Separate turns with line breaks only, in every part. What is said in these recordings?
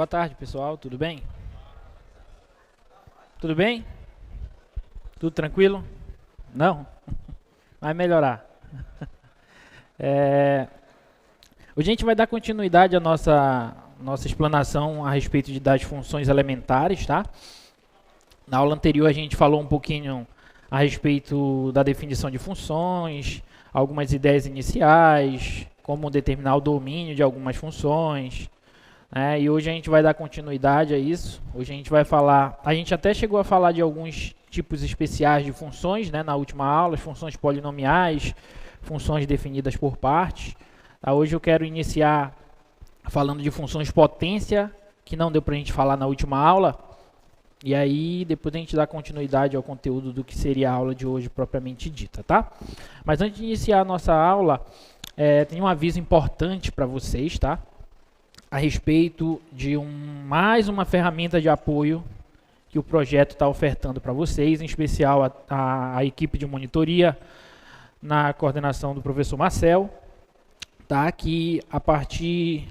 Boa tarde, pessoal. Tudo bem? Tudo bem? Tudo tranquilo? Não? Vai melhorar. Hoje a gente vai dar continuidade à nossa explanação a respeito das funções elementares, tá? Na aula anterior a gente falou um pouquinho a respeito da definição de funções, algumas ideias iniciais, como determinar o domínio de algumas funções. E hoje a gente vai dar continuidade a isso. Hoje a gente vai falar, a gente até chegou a falar de alguns tipos especiais de funções, né, na última aula, as funções polinomiais, funções definidas por partes. Hoje eu quero iniciar falando de funções potência, que não deu para a gente falar na última aula, e aí depois a gente dá continuidade ao conteúdo do que seria a aula de hoje propriamente dita, tá? Mas antes de iniciar a nossa aula, tem um aviso importante para vocês, tá? A respeito de mais uma ferramenta de apoio que o projeto está ofertando para vocês, em especial a equipe de monitoria, na coordenação do professor Marcel, tá? Que a partir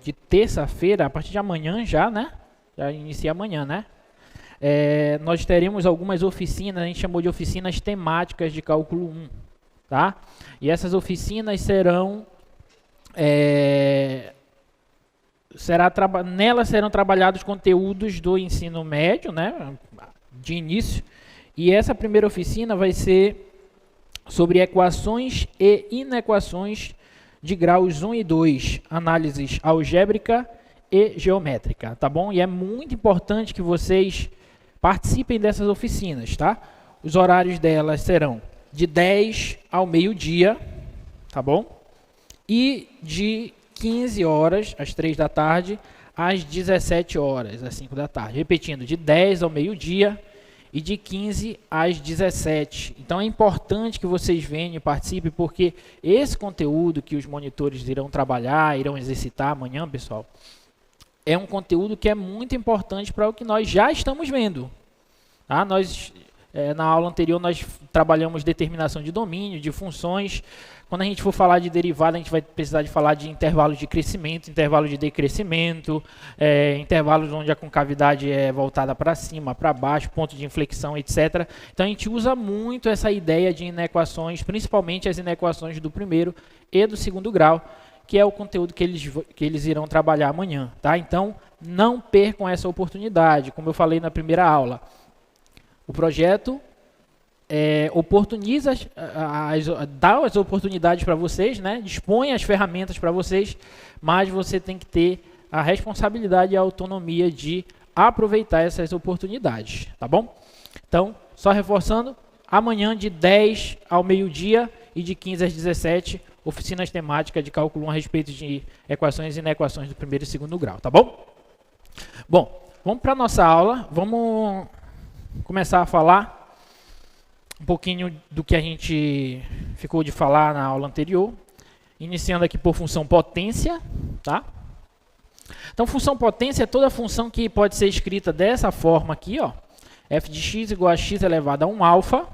de terça-feira, a partir de amanhã já, né? Já inicia amanhã, né? Nós teremos algumas oficinas, a gente chamou de oficinas temáticas de cálculo 1, tá? E essas oficinas serão... nelas serão trabalhados conteúdos do ensino médio, né, de início, e essa primeira oficina vai ser sobre equações e inequações de graus 1 e 2, análises algébrica e geométrica, tá bom? E é muito importante que vocês participem dessas oficinas, tá? Os horários delas serão de 10 ao meio-dia, tá bom? E de 15 horas, às 3 da tarde, às 17 horas, às 5 da tarde. Repetindo, de 10 ao meio-dia e de 15 às 17. Então é importante que vocês venham e participem, porque esse conteúdo que os monitores irão trabalhar, irão exercitar amanhã, pessoal, é um conteúdo que é muito importante para o que nós já estamos vendo. Tá? Na aula anterior, nós trabalhamos determinação de domínio, de funções. Quando a gente for falar de derivada, a gente vai precisar de falar de intervalos de crescimento, intervalo de decrescimento, intervalos onde a concavidade é voltada para cima, para baixo, ponto de inflexão, etc. Então, a gente usa muito essa ideia de inequações, principalmente as inequações do primeiro e do segundo grau, que é o conteúdo que eles irão trabalhar amanhã. Tá? Então, não percam essa oportunidade. Como eu falei na primeira aula, o projeto oportuniza, dá as oportunidades para vocês, né? Dispõe as ferramentas para vocês, mas você tem que ter a responsabilidade e a autonomia de aproveitar essas oportunidades, tá bom? Então, só reforçando, amanhã de 10 ao meio-dia e de 15 às 17, oficinas temáticas de cálculo 1 a respeito de equações e inequações do primeiro e segundo grau, tá bom? Bom, vamos para a nossa aula, vamos começar a falar um pouquinho do que a gente ficou de falar na aula anterior, iniciando aqui por função potência, tá? Então, função potência é toda função que pode ser escrita dessa forma aqui, ó, f de x igual a x elevado a 1 alfa,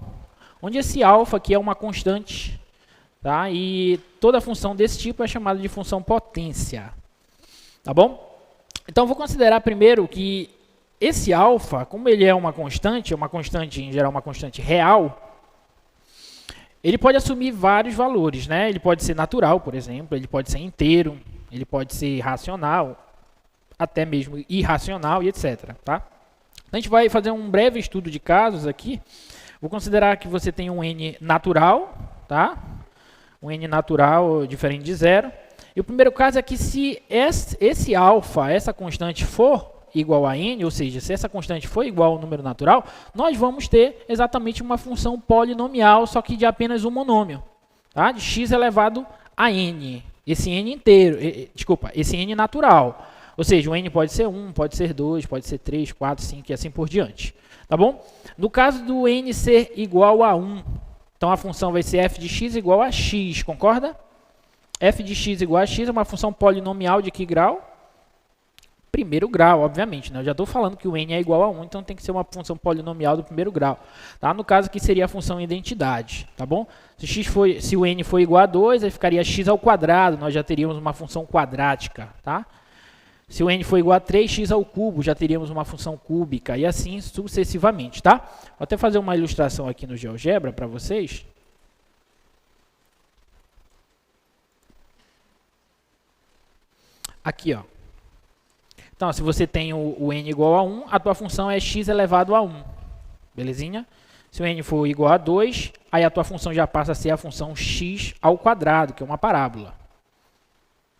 onde esse alfa aqui é uma constante, tá? E toda função desse tipo é chamada de função potência, tá bom? Então, vou considerar primeiro que esse alfa, como ele é uma constante em geral uma constante real, ele pode assumir vários valores, né? Ele pode ser natural, por exemplo, ele pode ser inteiro, ele pode ser racional, até mesmo irracional e etc. Tá? A gente vai fazer um breve estudo de casos aqui. Vou considerar que você tem um n natural, tá? Um n natural diferente de zero. E o primeiro caso é que se esse alfa, essa constante, for igual a n, ou seja, se essa constante for igual ao número natural, nós vamos ter exatamente uma função polinomial, só que de apenas um monômio, tá? De x elevado a n. Esse n inteiro, esse n natural. Ou seja, o n pode ser 1, pode ser 2, pode ser 3, 4, 5 e assim por diante. Tá bom? No caso do n ser igual a 1, então a função vai ser f de x igual a x, concorda? F de x igual a x é uma função polinomial de que grau? Primeiro grau, obviamente, né? Eu já estou falando que o n é igual a 1, então tem que ser uma função polinomial do primeiro grau. Tá? No caso aqui seria a função identidade, tá bom? Se o n for igual a 2, aí ficaria x ao quadrado, nós já teríamos uma função quadrática, tá? Se o n for igual a 3x ao cubo, já teríamos uma função cúbica, e assim sucessivamente, tá? Vou até fazer uma ilustração aqui no GeoGebra para vocês. Aqui, ó. Então, se você tem o n igual a 1, a tua função é x elevado a 1. Belezinha? Se o n for igual a 2, aí a tua função já passa a ser a função x ao quadrado, que é uma parábola.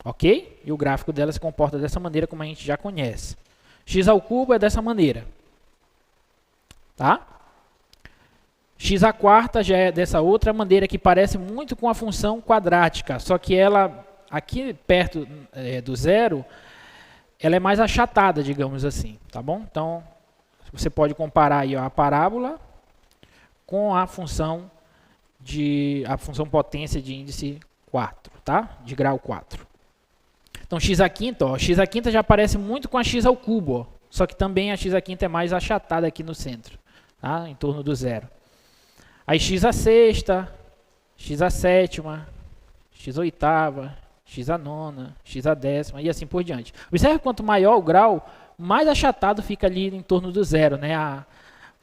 Ok? E o gráfico dela se comporta dessa maneira, como a gente já conhece. X ao cubo é dessa maneira. Tá? X à quarta já é dessa outra maneira, que parece muito com a função quadrática. Só que ela, aqui perto do zero, ela é mais achatada, digamos assim. Tá bom? Então, você pode comparar aí, ó, a parábola com a função potência de índice 4, tá? De grau 4. Então, x à quinta, ó, x à quinta já parece muito com a x ao cubo, ó, só que também a x à quinta é mais achatada aqui no centro, tá? Em torno do zero. Aí x à sexta, x à sétima, x à oitava, x à nona, x à décima e assim por diante. Observe que quanto maior o grau, mais achatado fica ali em torno do zero, né?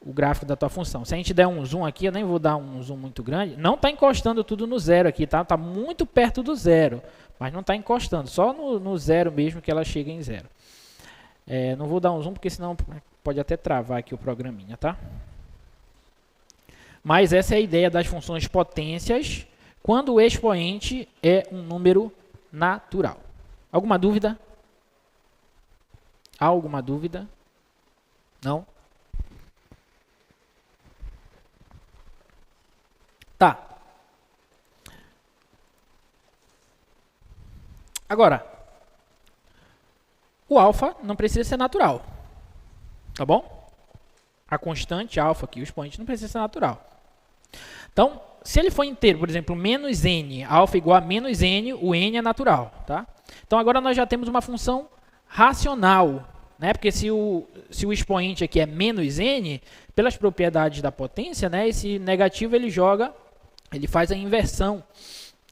O gráfico da tua função. Se a gente der um zoom aqui, eu nem vou dar um zoom muito grande, não está encostando tudo no zero aqui, tá? Está muito perto do zero, mas não está encostando, só no zero mesmo que ela chega em zero. Não vou dar um zoom porque senão pode até travar aqui o programinha, tá? Mas essa é a ideia das funções potências quando o expoente é um número natural. Alguma dúvida? Alguma dúvida? Não? Tá. Agora, o alfa não precisa ser natural. Tá bom? A constante alfa aqui, o expoente, não precisa ser natural. Então, se ele for inteiro, por exemplo, menos n, alfa igual a menos n, o n é natural. Tá? Então, agora nós já temos uma função racional. Né? Porque se o expoente aqui é menos n, pelas propriedades da potência, né, esse negativo ele faz a inversão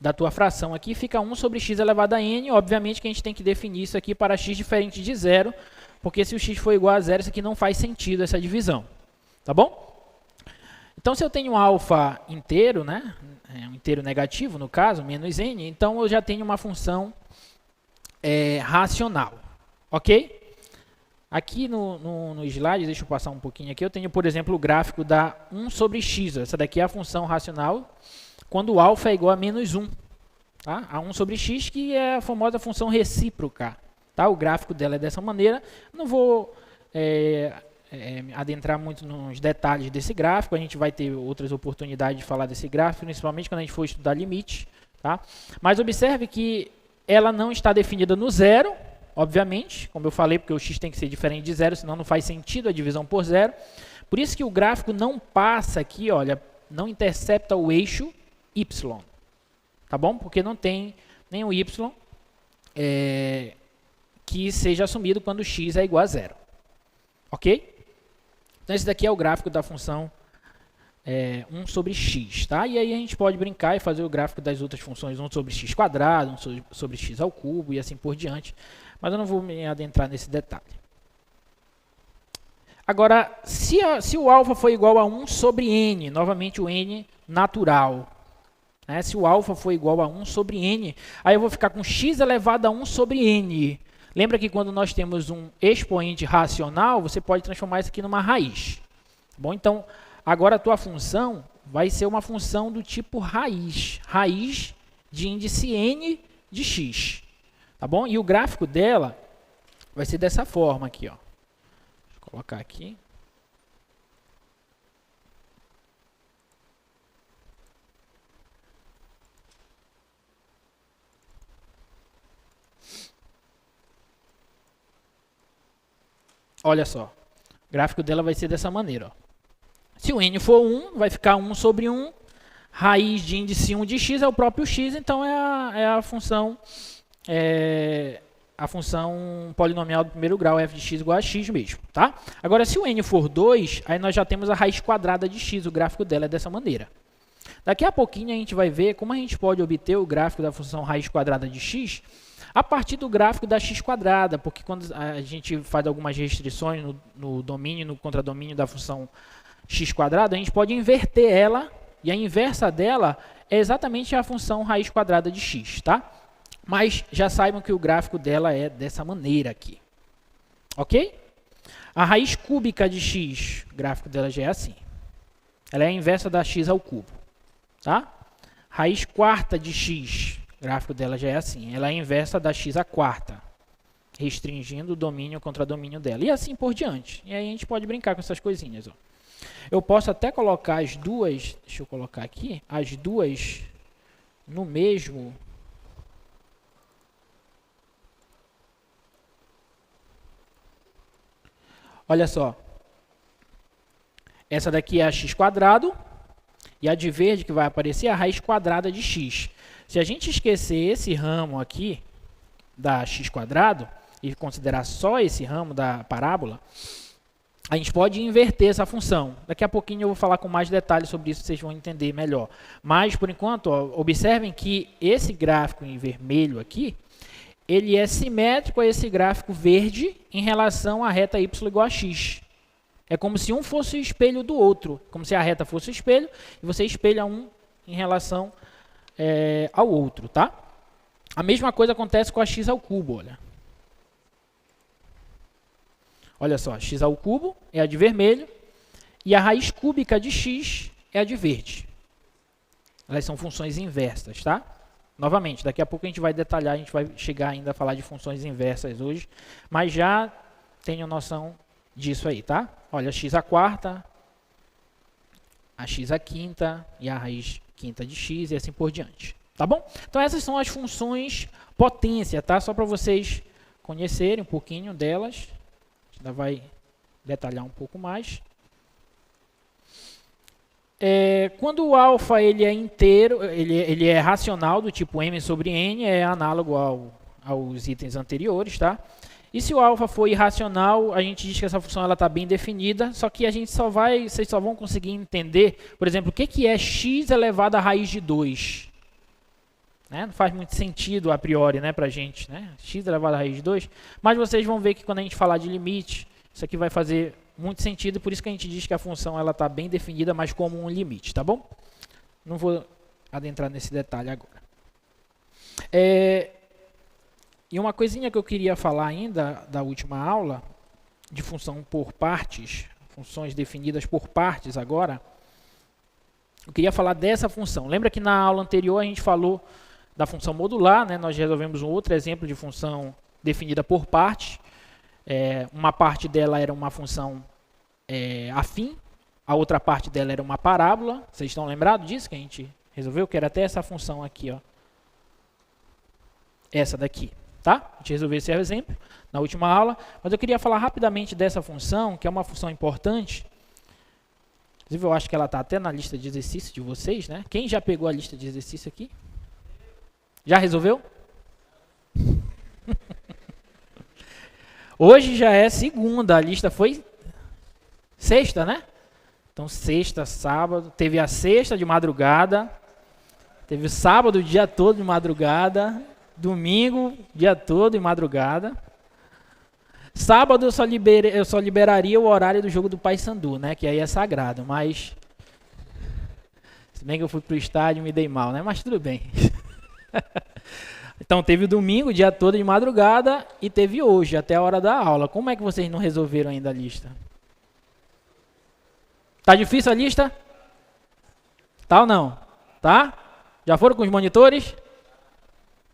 da tua fração aqui, fica 1 sobre x elevado a n. Obviamente que a gente tem que definir isso aqui para x diferente de zero, porque se o x for igual a zero, isso aqui não faz sentido, essa divisão. Tá bom? Então, se eu tenho um alfa inteiro, né, um inteiro negativo, no caso, menos n, então eu já tenho uma função racional. Ok? Aqui no slide, deixa eu passar um pouquinho aqui, eu tenho, por exemplo, o gráfico da 1 sobre x. Essa daqui é a função racional quando o alfa é igual a menos 1. Tá? A 1 sobre x, que é a famosa função recíproca. Tá? O gráfico dela é dessa maneira. Não vou adentrar muito nos detalhes desse gráfico. A gente vai ter outras oportunidades de falar desse gráfico, principalmente quando a gente for estudar limite. Tá? Mas observe que ela não está definida no zero. Obviamente, como eu falei, porque o x tem que ser diferente de zero, senão não faz sentido a divisão por zero. Por isso que o gráfico não passa aqui, olha, não intercepta o eixo y. Tá bom? Porque não tem nenhum y que seja assumido quando x é igual a zero. Ok? Então, esse daqui é o gráfico da função 1 sobre x. Tá? E aí a gente pode brincar e fazer o gráfico das outras funções 1 sobre x quadrado, 1 sobre x ao cubo e assim por diante. Mas eu não vou me adentrar nesse detalhe. Agora, se o alfa for igual a 1 sobre n, novamente o n natural, né? Se o alfa for igual a 1 sobre n, aí eu vou ficar com x elevado a 1 sobre n. Lembra que quando nós temos um expoente racional, você pode transformar isso aqui numa raiz. Bom, então, agora a tua função vai ser uma função do tipo raiz. Raiz de índice n de x. Tá bom? E o gráfico dela vai ser dessa forma aqui, ó. Deixa eu colocar aqui. Olha só. O gráfico dela vai ser dessa maneira, ó. Se o n for 1, vai ficar 1 sobre 1. Raiz de índice 1 de x é o próprio x, então é a função polinomial do primeiro grau, f de x igual a x mesmo, tá? Agora, se o n for 2, aí nós já temos a raiz quadrada de x, o gráfico dela é dessa maneira. Daqui a pouquinho a gente vai ver como a gente pode obter o gráfico da função raiz quadrada de x a partir do gráfico da x², porque quando a gente faz algumas restrições no domínio e no contradomínio da função x², a gente pode inverter ela, e a inversa dela é exatamente a função raiz² de x, tá? Mas já saibam que o gráfico dela é dessa maneira aqui. Ok? A raiz cúbica de x, o gráfico dela já é assim. Ela é a inversa da x ao cubo. Tá? Raiz quarta de x, o gráfico dela já é assim. Ela é a inversa da x à quarta, restringindo o domínio contra domínio dela. E assim por diante. E aí a gente pode brincar com essas coisinhas. Ó. Eu posso até colocar as duas, deixa eu colocar aqui, as duas no mesmo... Olha só, essa daqui é a x², e a de verde que vai aparecer é a raiz² de x. Se a gente esquecer esse ramo aqui da x² e considerar só esse ramo da parábola, a gente pode inverter essa função. Daqui a pouquinho eu vou falar com mais detalhes sobre isso, vocês vão entender melhor. Mas, por enquanto, ó, observem que esse gráfico em vermelho aqui, ele é simétrico a esse gráfico verde em relação à reta y igual a x. É como se um fosse o espelho do outro, como se a reta fosse o espelho e você espelha um em relação ao outro, tá? A mesma coisa acontece com a x ao cubo, olha. Olha só, x ao cubo é a de vermelho e a raiz cúbica de x é a de verde. Elas são funções inversas, tá? Novamente, daqui a pouco a gente vai detalhar, a gente vai chegar ainda a falar de funções inversas hoje, mas já tenho noção disso aí, tá? Olha, x à quarta, a x à quinta e a raiz quinta de x e assim por diante, tá bom? Então essas são as funções potência, tá? Só para vocês conhecerem um pouquinho delas, a gente ainda vai detalhar um pouco mais. Quando o alfa ele é inteiro, ele é racional do tipo m sobre n, é análogo aos itens anteriores, tá? E se o alfa for irracional, a gente diz que essa função está bem definida, só que a gente vocês só vão conseguir entender, por exemplo, o que é x elevado à raiz de 2. Né? Não faz muito sentido a priori, né, para a gente, né? X elevado à raiz de 2, mas vocês vão ver que quando a gente falar de limite, isso aqui vai fazer muito sentido, por isso que a gente diz que a função está bem definida, mas como um limite, tá bom? Não vou adentrar nesse detalhe agora. E uma coisinha que eu queria falar ainda da última aula, de função por partes, funções definidas por partes agora, eu queria falar dessa função. Lembra que na aula anterior a gente falou da função modular, né? Nós resolvemos um outro exemplo de função definida por partes. Uma parte dela era uma função afim, a outra parte dela era uma parábola. Vocês estão lembrados disso que a gente resolveu? Que era até essa função aqui, ó. Essa daqui, tá? A gente resolveu esse exemplo na última aula, mas eu queria falar rapidamente dessa função, que é uma função importante. Inclusive, eu acho que ela está até na lista de exercício de vocês, né? Quem já pegou a lista de exercício aqui? Já resolveu? Hoje já é segunda, a lista foi sexta, né? Então, sexta, sábado, teve a sexta de madrugada, teve o sábado o dia todo de madrugada, domingo, dia todo de madrugada. Sábado eu só liberaria o horário do jogo do Paysandu, né? Que aí é sagrado, mas... Se bem que eu fui pro estádio e me dei mal, né? Mas tudo bem. Então, teve o domingo, o dia todo de madrugada, e teve hoje, até a hora da aula. Como é que vocês não resolveram ainda a lista? Tá difícil a lista? Tá ou não? Tá? Já foram com os monitores?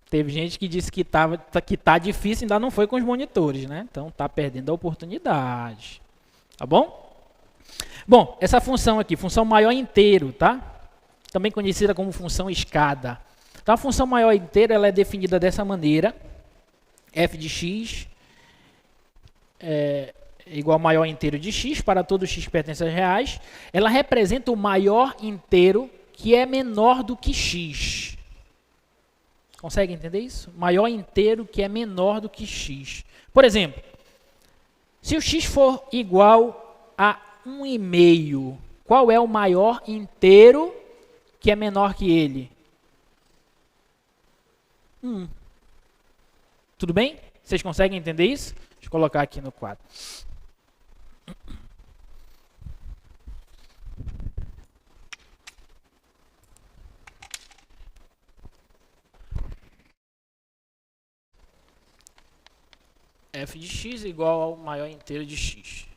Teve gente que disse que tá difícil e ainda não foi com os monitores, né? Então, tá perdendo a oportunidade. Tá bom? Bom, essa função aqui, função maior inteiro, tá? Também conhecida como função escada. Então, a função maior inteira ela é definida dessa maneira. F de x é igual ao maior inteiro de x para todo x pertence a reais. Ela representa o maior inteiro que é menor do que x. Consegue entender isso? Maior inteiro que é menor do que x. Por exemplo, se o x for igual a 1,5, qual é o maior inteiro que é menor que ele? 1. Tudo bem? Vocês conseguem entender isso? Deixa eu colocar aqui no quadro. F de x igual ao maior inteiro de x.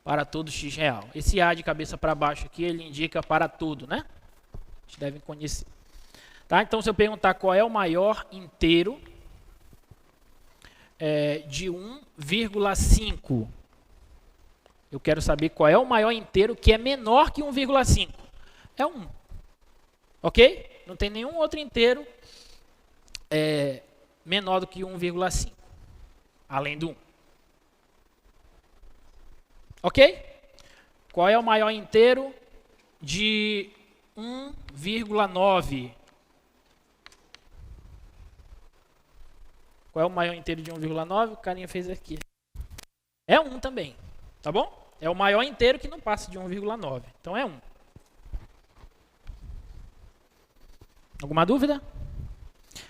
Para todo x real. Esse A de cabeça para baixo aqui, ele indica para tudo, né? Vocês devem conhecer. Tá? Então, se eu perguntar qual é o maior inteiro de 1,5, eu quero saber qual é o maior inteiro que é menor que 1,5. É 1. Ok? Não tem nenhum outro inteiro menor do que 1,5, além do 1. Ok? Qual é o maior inteiro de 1,9? Qual é o maior inteiro de 1,9? O carinha fez aqui. É 1 também, tá bom? É o maior inteiro que não passa de 1,9. Então é 1. Alguma dúvida?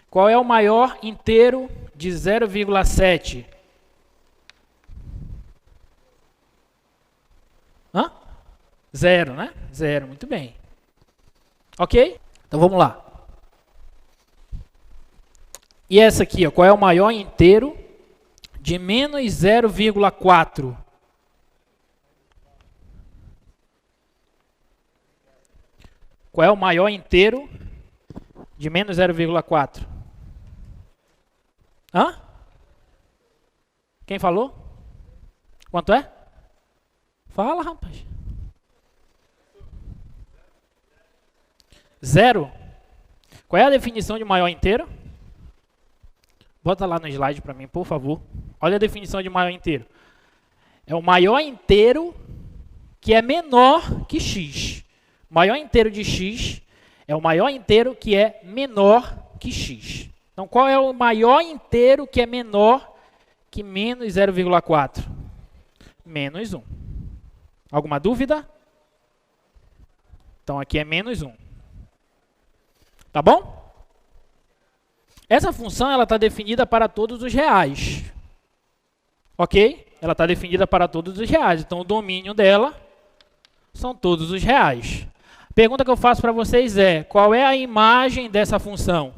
Qual é o maior inteiro de 0,7? Hã? 0, né? 0, muito bem. Ok? Então vamos lá. E essa aqui, ó, qual é o maior inteiro de menos 0,4? Qual é o maior inteiro de menos 0,4? Hã? Quem falou? Quanto é? Fala, rapaz. 0. Qual é a definição de maior inteiro? Bota lá no slide para mim, por favor. Olha a definição de maior inteiro. É o maior inteiro que é menor que x. O maior inteiro de x é o maior inteiro que é menor que x. Então, qual é o maior inteiro que é menor que menos 0,4? Menos 1. Alguma dúvida? Então, aqui é menos 1. Tá bom? Essa função ela está definida para todos os reais. Ok? Ela está definida para todos os reais. Então, o domínio dela são todos os reais. A pergunta que eu faço para vocês é, qual é a imagem dessa função?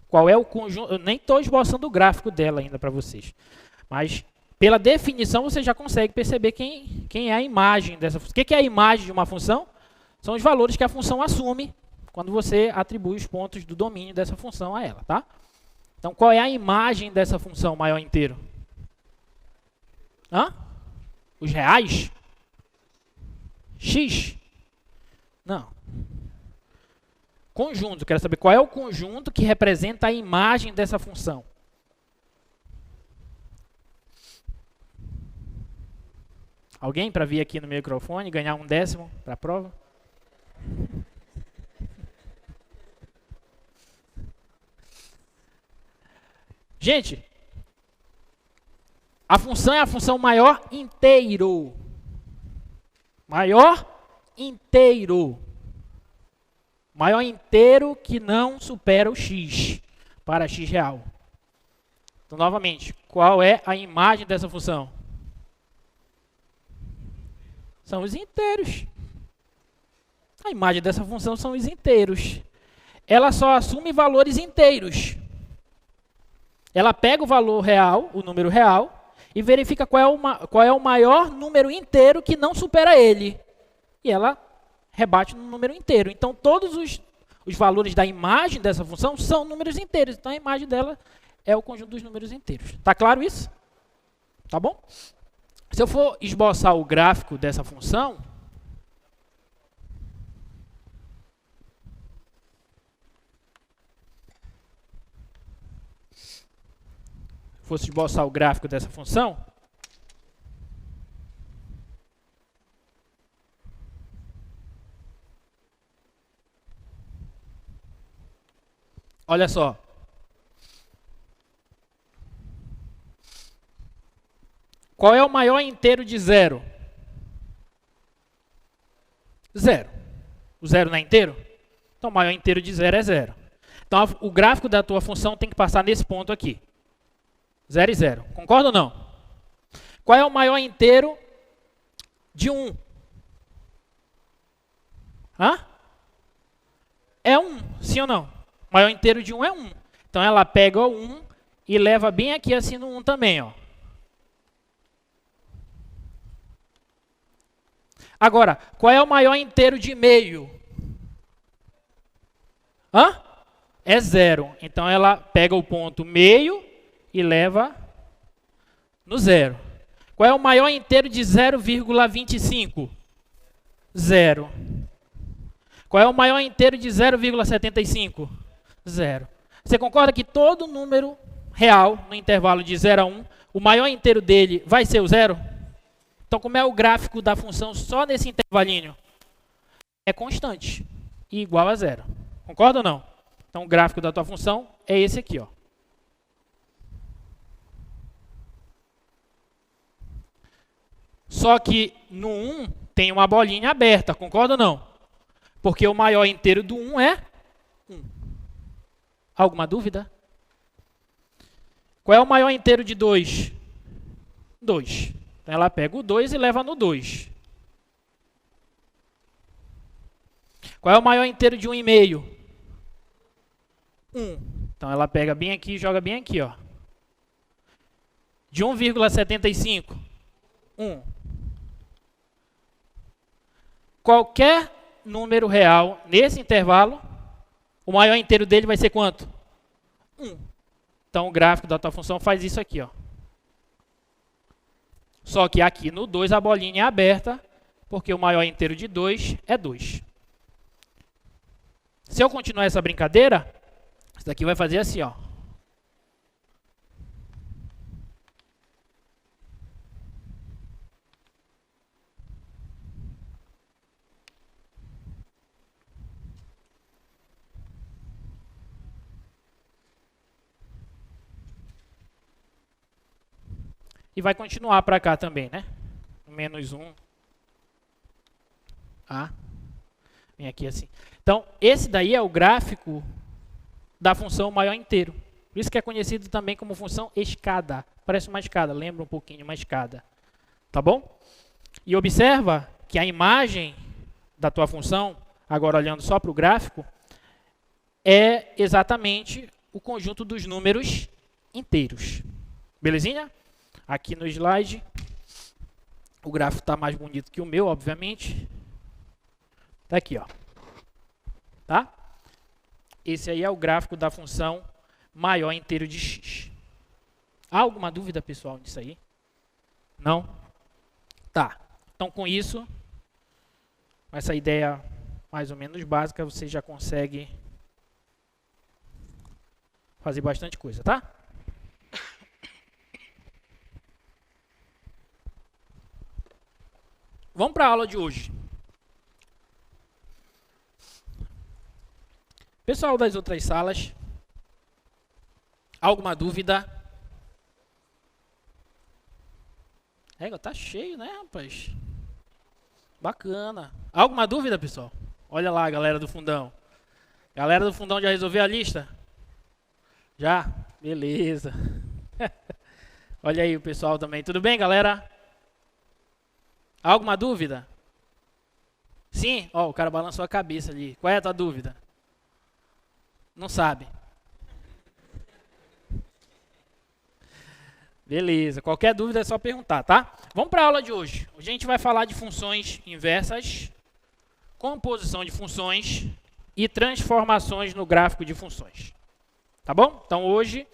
Qual é o conjunto? Eu nem estou esboçando o gráfico dela ainda para vocês. Mas, pela definição, você já consegue perceber quem é a imagem dessa função. O que é a imagem de uma função? São os valores que a função assume quando você atribui os pontos do domínio dessa função a ela, tá? Então, qual é a imagem dessa função maior inteiro? Hã? Os reais? X? Não. Conjunto. Quero saber qual é o conjunto que representa a imagem dessa função. Alguém para vir aqui no microfone e ganhar 1/10 para a prova? Gente, a função é a função maior inteiro. Maior inteiro. Maior inteiro que não supera o x para x real. Então, novamente, qual é a imagem dessa função? São os inteiros. A imagem dessa função são os inteiros. Ela só assume valores inteiros. Ela pega o valor real, o número real, e verifica qual é o maior número inteiro que não supera ele. E ela rebate no número inteiro. Então, todos os valores da imagem dessa função são números inteiros. Então, a imagem dela é o conjunto dos números inteiros. Tá claro isso? Tá bom? Se eu for esboçar o gráfico dessa função, fosse esboçar o gráfico dessa função, olha só. Qual é o maior inteiro de 0? 0. O 0 não é inteiro? Então, o maior inteiro de 0 é 0. Então, o gráfico da tua função tem que passar nesse ponto aqui. 0 e 0. Concorda ou não? Qual é o maior inteiro de 1? Hã? É 1, sim ou não? O maior inteiro de 1 é 1. Então, ela pega o 1 e leva bem aqui assim no 1 também, ó. Agora, qual é o maior inteiro de meio? Hã? É 0. Então, ela pega o ponto meio e leva no 0. Qual é o maior inteiro de 0,25? 0. Qual é o maior inteiro de 0,75? 0. Você concorda que todo número real, no intervalo de 0 a 1, o maior inteiro dele vai ser o 0? Então, como é o gráfico da função só nesse intervalinho? É constante e igual a 0. Concorda ou não? Então, o gráfico da tua função é esse aqui, ó. Só que no 1 tem uma bolinha aberta, concorda ou não? Porque o maior inteiro do 1 é 1. Alguma dúvida? Qual é o maior inteiro de 2? 2. Então, ela pega o 2 e leva no 2. Qual é o maior inteiro de 1,5? 1. Então, ela pega bem aqui e joga bem aqui, ó. De 1,75? 1. Qualquer número real nesse intervalo, o maior inteiro dele vai ser quanto? 1. Então, o gráfico da tua função faz isso aqui, ó. Só que aqui no 2 a bolinha é aberta, porque o maior inteiro de 2 é 2. Se eu continuar essa brincadeira, isso daqui vai fazer assim, ó. E vai continuar para cá também, né? Menos 1. Ah. Vem aqui assim. Então, esse daí é o gráfico da função maior inteiro. Por isso que é conhecido também como função escada. Parece uma escada, lembra um pouquinho uma escada. Tá bom? E observa que a imagem da tua função, agora olhando só para o gráfico, é exatamente o conjunto dos números inteiros. Belezinha? Aqui no slide, o gráfico está mais bonito que o meu, obviamente. Está aqui, ó. Tá? Esse aí é o gráfico da função maior inteiro de x. Há alguma dúvida, pessoal, nisso aí? Não? Tá. Então, com isso, com essa ideia mais ou menos básica, você já consegue fazer bastante coisa, tá? Vamos para a aula de hoje. Pessoal das outras salas, alguma dúvida? Tá cheio, né, rapaz? Bacana. Alguma dúvida, pessoal? Olha lá, galera do fundão. Galera do fundão já resolveu a lista? Já? Beleza. Olha aí o pessoal também. Tudo bem, galera? Alguma dúvida? Sim? Ó, o cara balançou a cabeça ali. Qual é a tua dúvida? Não sabe. Beleza. Qualquer dúvida é só perguntar, tá? Vamos para a aula de hoje. Hoje a gente vai falar de funções inversas, composição de funções e transformações no gráfico de funções. Tá bom? Então hoje,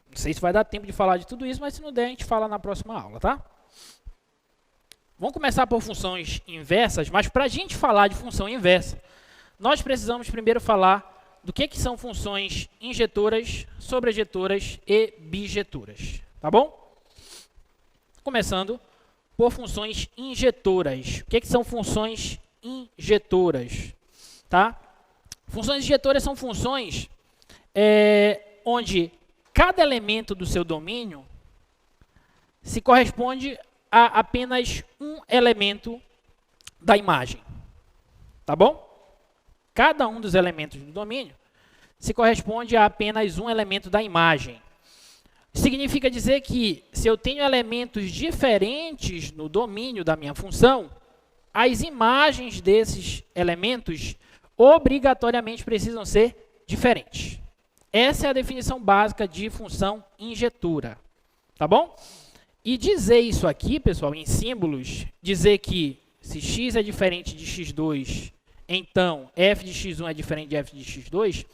não sei se vai dar tempo de falar de tudo isso, mas se não der, a gente fala na próxima aula, tá? Vamos começar por funções inversas, mas para a gente falar de função inversa, nós precisamos primeiro falar do que são funções injetoras, sobrejetoras e bijetoras, tá bom? Começando por funções injetoras. O que são funções injetoras? Tá? Funções injetoras são funções onde cada elemento do seu domínio se corresponde a apenas um elemento da imagem. Tá bom? Cada um dos elementos do domínio se corresponde a apenas um elemento da imagem. Significa dizer que, se eu tenho elementos diferentes no domínio da minha função, as imagens desses elementos obrigatoriamente precisam ser diferentes. Essa é a definição básica de função injetora. Tá bom? E dizer isso aqui, pessoal, em símbolos, dizer que se x é diferente de x2, então f de x1 é diferente de f de x2,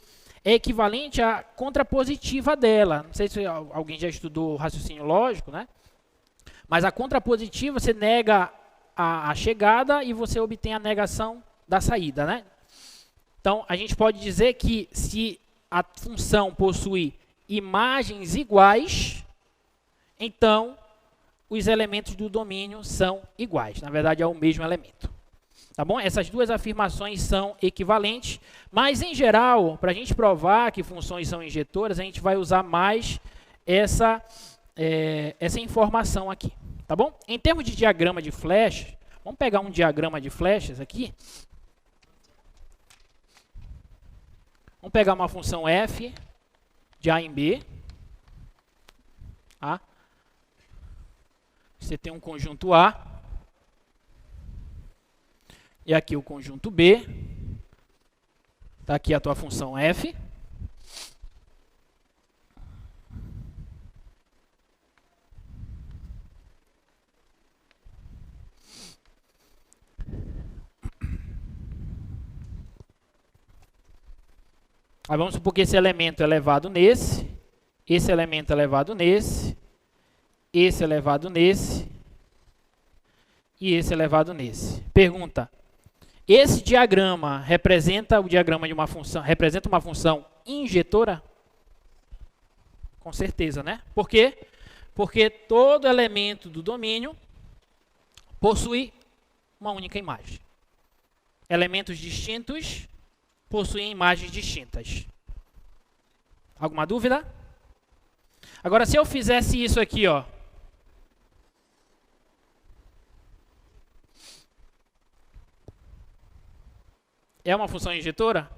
é equivalente à contrapositiva dela. Não sei se alguém já estudou raciocínio lógico, né? Mas a contrapositiva, você nega a chegada e você obtém a negação da saída, né? Então, a gente pode dizer que se a função possui imagens iguais, então os elementos do domínio são iguais. Na verdade, é o mesmo elemento. Tá bom? Essas duas afirmações são equivalentes, mas, em geral, para a gente provar que funções são injetoras, a gente vai usar mais essa informação aqui. Tá bom? Em termos de diagrama de flash, vamos pegar um diagrama de flashes aqui. Vamos pegar uma função f de A em B. Tá? Você tem um conjunto A. E aqui o conjunto B. Está aqui a tua função f. Aí vamos supor que esse elemento é elevado nesse, esse elemento é elevado nesse, esse é elevado nesse e esse é elevado nesse. Pergunta: esse diagrama representa o diagrama de uma função, representa uma função injetora? Com certeza, né? Por quê? Porque todo elemento do domínio possui uma única imagem. Elementos distintos possuem imagens distintas. Alguma dúvida? Agora, se eu fizesse isso aqui, ó. É uma função injetora?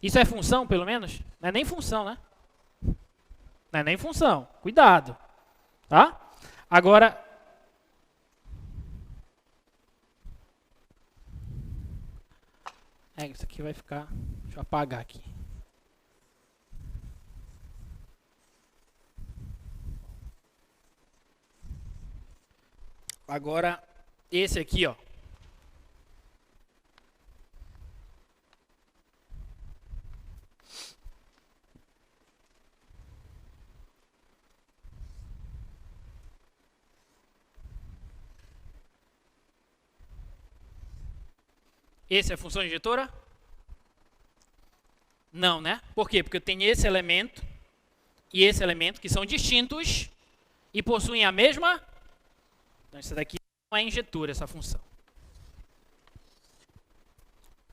Isso é função, pelo menos? Não é nem função, né? Não é nem função. Cuidado. Tá? Agora, isso aqui vai ficar... Deixa eu apagar aqui. Agora, esse aqui, ó. Esse é a função injetora? Não, né? Por quê? Porque eu tenho esse elemento e esse elemento que são distintos e possuem a mesma... Então, essa daqui não é injetora, essa função.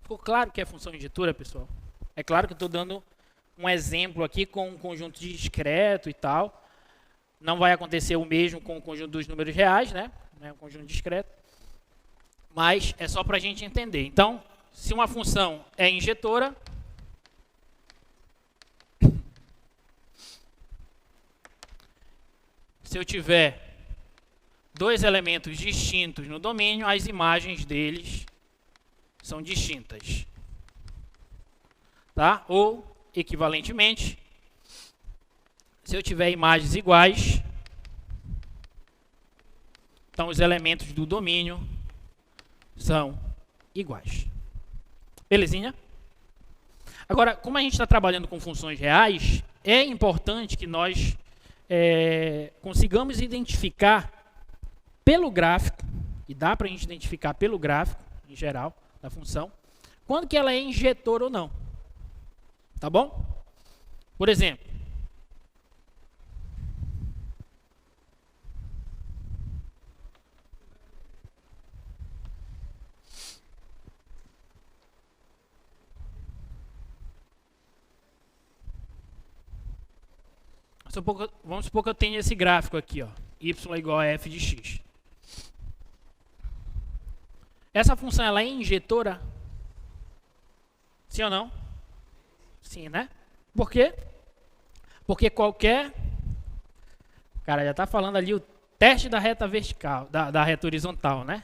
Ficou claro que é função injetora, pessoal? É claro que eu estou dando um exemplo aqui com um conjunto discreto e tal. Não vai acontecer o mesmo com o conjunto dos números reais, né? Um conjunto discreto. Mas é só para a gente entender. Então, se uma função é injetora, se eu tiver dois elementos distintos no domínio, as imagens deles são distintas. Tá? Ou, equivalentemente, se eu tiver imagens iguais, então os elementos do domínio são iguais. Belezinha? Agora, como a gente está trabalhando com funções reais, é importante que nós consigamos identificar pelo gráfico, e dá para a gente identificar pelo gráfico, em geral, da função, quando que ela é injetora ou não. Tá bom? Por exemplo, vamos supor que eu tenho esse gráfico aqui, ó, y igual a f de x. Essa função ela é injetora? Sim ou não? Sim, né? Por quê? Porque qualquer... O cara já está falando ali o teste da reta vertical, da reta horizontal, né?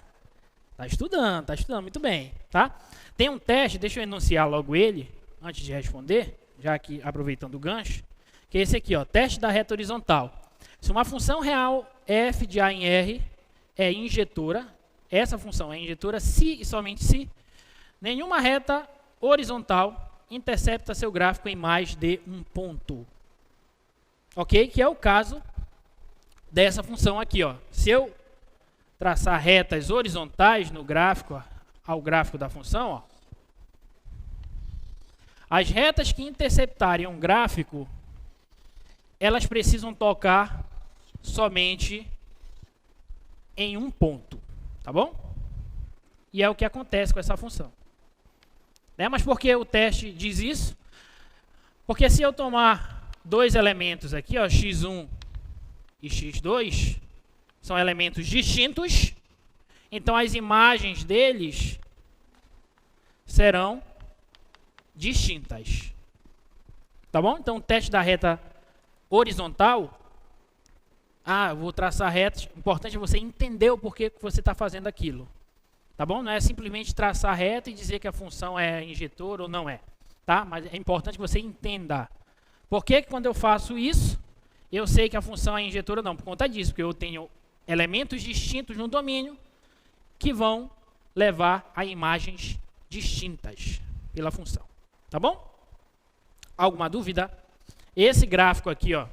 Tá estudando, muito bem, tá? Tem um teste, deixa eu enunciar logo ele, antes de responder, já que aproveitando o gancho, que é esse aqui, ó, teste da reta horizontal. Se uma função real f de a em r é injetora, essa função é injetora se e somente se nenhuma reta horizontal intercepta seu gráfico em mais de um ponto. Ok? Que é o caso dessa função aqui, ó. Se eu traçar retas horizontais no gráfico, ao gráfico da função, ó, as retas que interceptarem um gráfico, elas precisam tocar somente em um ponto, tá bom? E é o que acontece com essa função. Né? Mas por que o teste diz isso? Porque se eu tomar dois elementos aqui, ó, x1 e x2, são elementos distintos, então as imagens deles serão distintas. Tá bom? Então o teste da reta horizontal, eu vou traçar retas, o importante é você entender o porquê que você está fazendo aquilo. Tá bom? Não é simplesmente traçar reta e dizer que a função é injetora ou não é. Tá? Mas é importante que você entenda. Por que quando eu faço isso, eu sei que a função é injetora ou não? Por conta disso, porque eu tenho elementos distintos no domínio que vão levar a imagens distintas pela função. Tá bom? Alguma dúvida? Esse gráfico aqui, ó.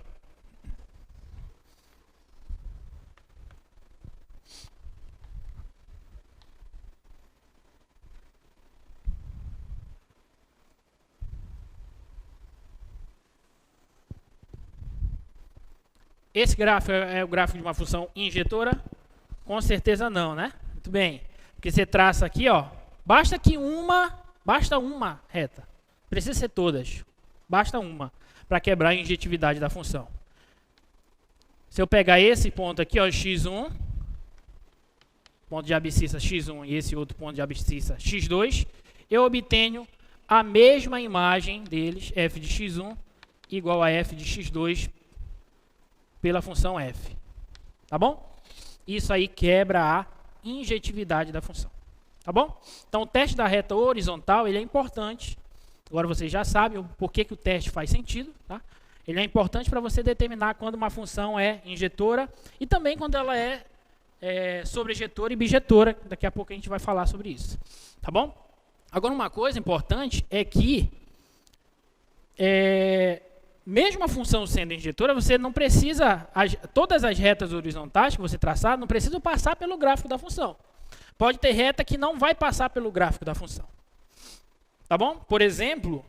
Esse gráfico é o gráfico de uma função injetora? Com certeza não, né? Muito bem. Porque você traça aqui, ó. Basta uma reta. Precisa ser todas. Basta uma para quebrar a injetividade da função. Se eu pegar esse ponto aqui, ó, x1, ponto de abscissa x1 e esse outro ponto de abscissa x2, eu obtenho a mesma imagem deles, f de x1 igual a f de x2 pela função f. Tá bom? Isso aí quebra a injetividade da função. Tá bom? Então o teste da reta horizontal, ele é importante. Agora vocês já sabem o porquê que o teste faz sentido, tá? Ele é importante para você determinar quando uma função é injetora e também quando ela é sobrejetora e bijetora. Daqui a pouco a gente vai falar sobre isso. Tá bom? Agora uma coisa importante é que mesmo a função sendo injetora, você não precisa, todas as retas horizontais que você traçar, não precisa passar pelo gráfico da função. Pode ter reta que não vai passar pelo gráfico da função. Tá bom? Por exemplo,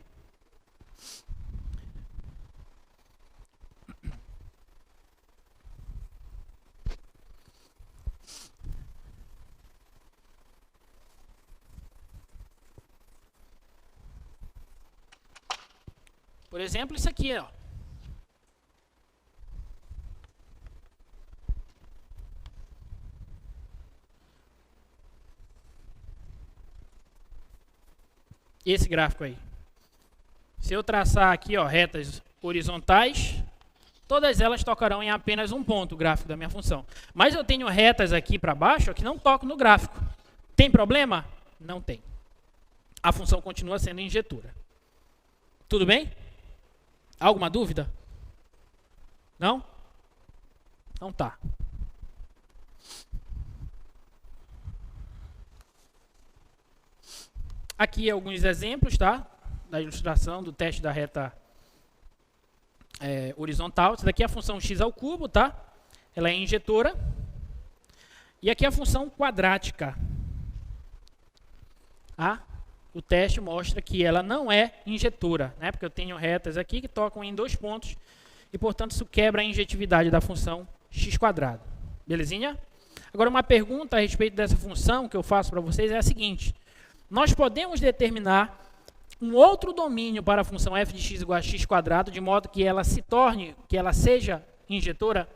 isso aqui, ó. Esse gráfico aí. Se eu traçar aqui, ó, retas horizontais, todas elas tocarão em apenas um ponto o gráfico da minha função. Mas eu tenho retas aqui para baixo ó, que não tocam no gráfico. Tem problema? Não tem. A função continua sendo injetora. Tudo bem? Alguma dúvida? Não? Então tá. Aqui alguns exemplos, tá? Da ilustração do teste da reta horizontal. Essa daqui é a função x ao cubo, tá? Ela é injetora. E aqui é a função quadrática. O teste mostra que ela não é injetora, né? Porque eu tenho retas aqui que tocam em dois pontos e, portanto, isso quebra a injetividade da função x². Belezinha? Agora, uma pergunta a respeito dessa função que eu faço para vocês é a seguinte. Nós podemos determinar um outro domínio para a função f de x igual a x², de modo que ela seja injetora?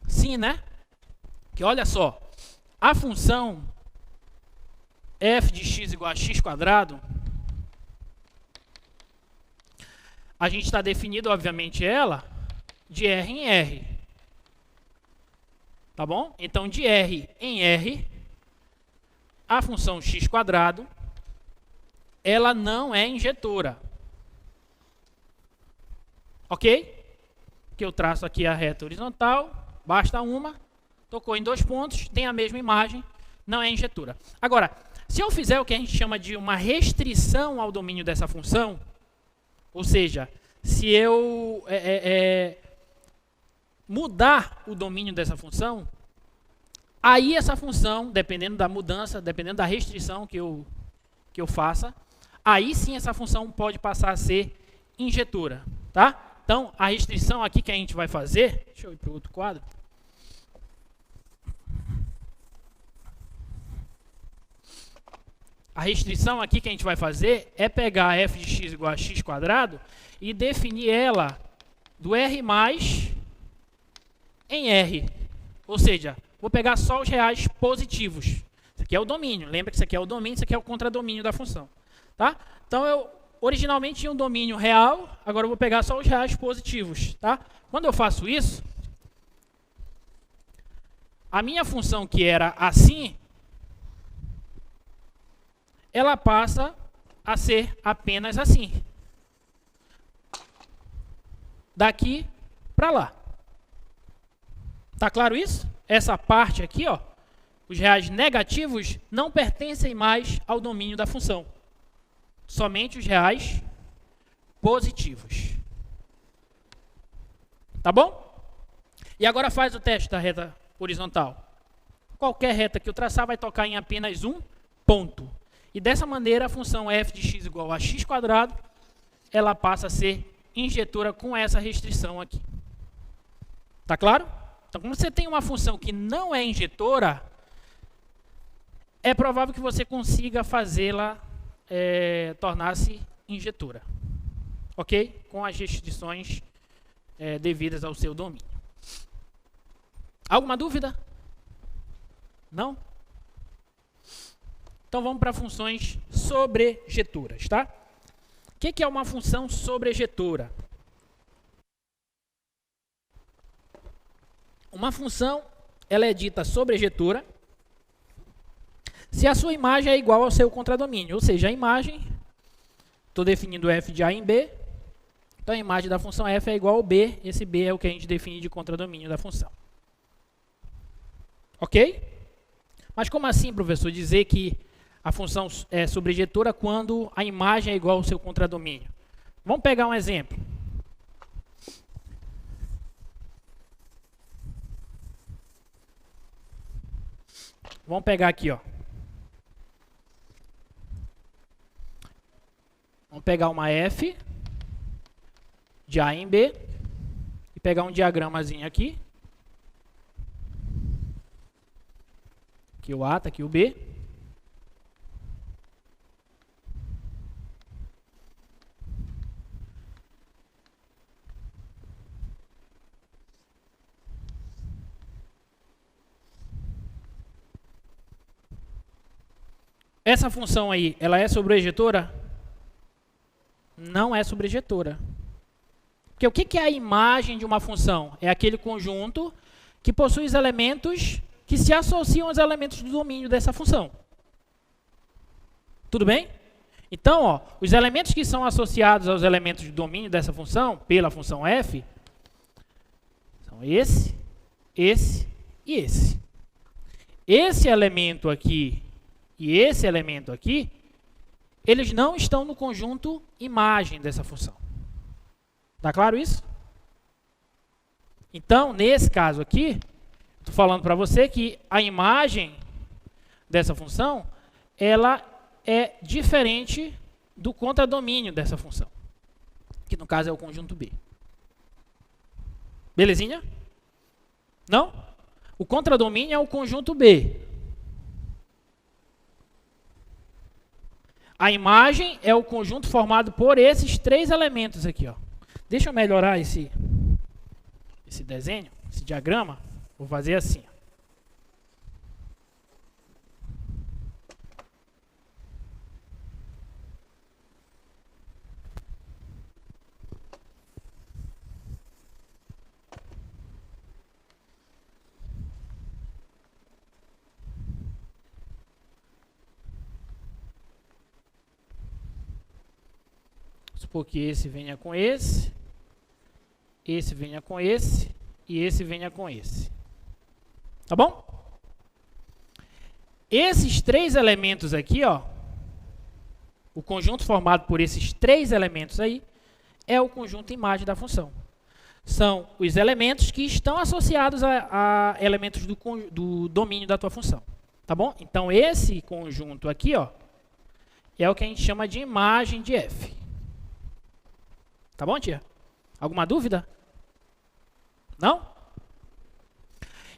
Sim, né? Que olha só, a função f de x igual a x², a gente está definindo, obviamente, ela de R em R. Tá bom? Então, de R em R, a função x², ela não é injetora. Ok? Que eu traço aqui a reta horizontal, basta uma, tocou em 2 pontos, tem a mesma imagem, não é injetora. Agora, se eu fizer o que a gente chama de uma restrição ao domínio dessa função, ou seja, se eu mudar o domínio dessa função, aí essa função, dependendo da mudança, dependendo da restrição que eu faça, aí sim essa função pode passar a ser injetora, tá? Então, a restrição aqui que a gente vai fazer, deixa eu ir para o outro quadro. A restrição aqui que a gente vai fazer é pegar f de x igual a x² e definir ela do R mais em R. Ou seja, vou pegar só os reais positivos. Isso aqui é o domínio. Lembra que isso aqui é o domínio, isso aqui é o contradomínio da função. Tá? Então, eu originalmente tinha um domínio real, agora eu vou pegar só os reais positivos. Tá? Quando eu faço isso, a minha função que era assim, ela passa a ser apenas assim. Daqui para lá. Tá claro isso? Essa parte aqui, ó, os reais negativos não pertencem mais ao domínio da função. Somente os reais positivos. Tá bom? E agora faz o teste da reta horizontal. Qualquer reta que eu traçar vai tocar em apenas um ponto. E dessa maneira, a função f de x igual a x², ela passa a ser injetora com essa restrição aqui. Tá claro? Então, como você tem uma função que não é injetora, é provável que você consiga fazê-la tornar-se injetora. Ok? Com as restrições devidas ao seu domínio. Alguma dúvida? Não? Então, vamos para funções sobrejetoras, tá? O que é uma função sobrejetora? Uma função, ela é dita sobrejetora se a sua imagem é igual ao seu contradomínio. Ou seja, a imagem, estou definindo f de a em b, então a imagem da função f é igual ao b, esse b é o que a gente define de contradomínio da função. Ok? Mas como assim, professor, dizer que a função é sobrejetora quando a imagem é igual ao seu contradomínio? Vamos pegar um exemplo. Vamos pegar aqui, ó. Vamos pegar uma f de a em b e pegar um diagramazinho aqui. Aqui o a, tá aqui o b. Essa função aí, ela é sobrejetora? Não é sobrejetora. Porque o que é a imagem de uma função? É aquele conjunto que possui os elementos que se associam aos elementos do domínio dessa função. Tudo bem? Então, ó, os elementos que são associados aos elementos do domínio dessa função, pela função f, são esse e esse. Esse elemento aqui e esse elemento aqui, eles não estão no conjunto imagem dessa função. Tá claro isso? Então, nesse caso aqui, estou falando para você que a imagem dessa função, ela é diferente do contradomínio dessa função, que no caso é o conjunto B. Belezinha? Não? O contradomínio é o conjunto B. A imagem é o conjunto formado por esses 3 elementos aqui, ó. Deixa eu melhorar esse desenho, esse diagrama. Vou fazer assim. porque esse venha com esse venha com esse e esse venha com esse. Tá bom? Esses três elementos aqui, ó, o conjunto formado por esses três elementos aí, é o conjunto imagem da função. São os elementos que estão associados a elementos do domínio da tua função. Tá bom? Então, esse conjunto aqui, ó, é o que a gente chama de imagem de f. Tá bom, tia? Alguma dúvida? Não?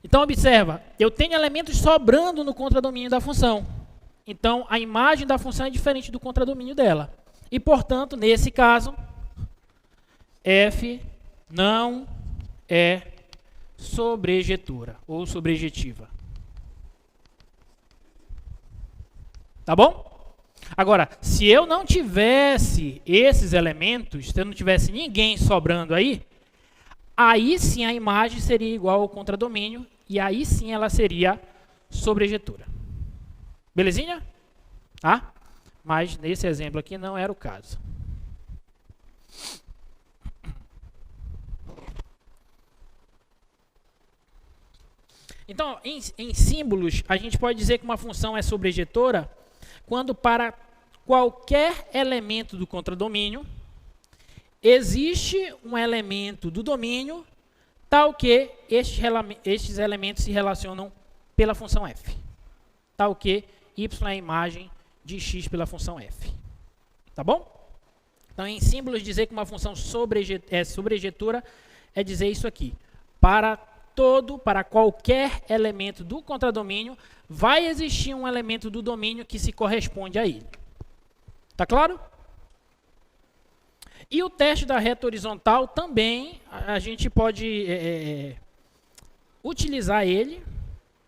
Então, observa, eu tenho elementos sobrando no contradomínio da função. Então, a imagem da função é diferente do contradomínio dela. E, portanto, nesse caso, f não é sobrejetora ou sobrejetiva. Tá bom? Agora, se eu não tivesse esses elementos, se eu não tivesse ninguém sobrando aí sim a imagem seria igual ao contradomínio e aí sim ela seria sobrejetora. Belezinha? Tá? Mas nesse exemplo aqui não era o caso. Então, em símbolos, a gente pode dizer que uma função é sobrejetora quando para qualquer elemento do contradomínio existe um elemento do domínio tal que estes elementos se relacionam pela função f. Tal que y é a imagem de x pela função f. Tá bom? Então, em símbolos, dizer que uma função é sobrejetora é dizer isso aqui. Para qualquer elemento do contradomínio, vai existir um elemento do domínio que se corresponde a ele. Tá claro? E o teste da reta horizontal também, a gente pode utilizar ele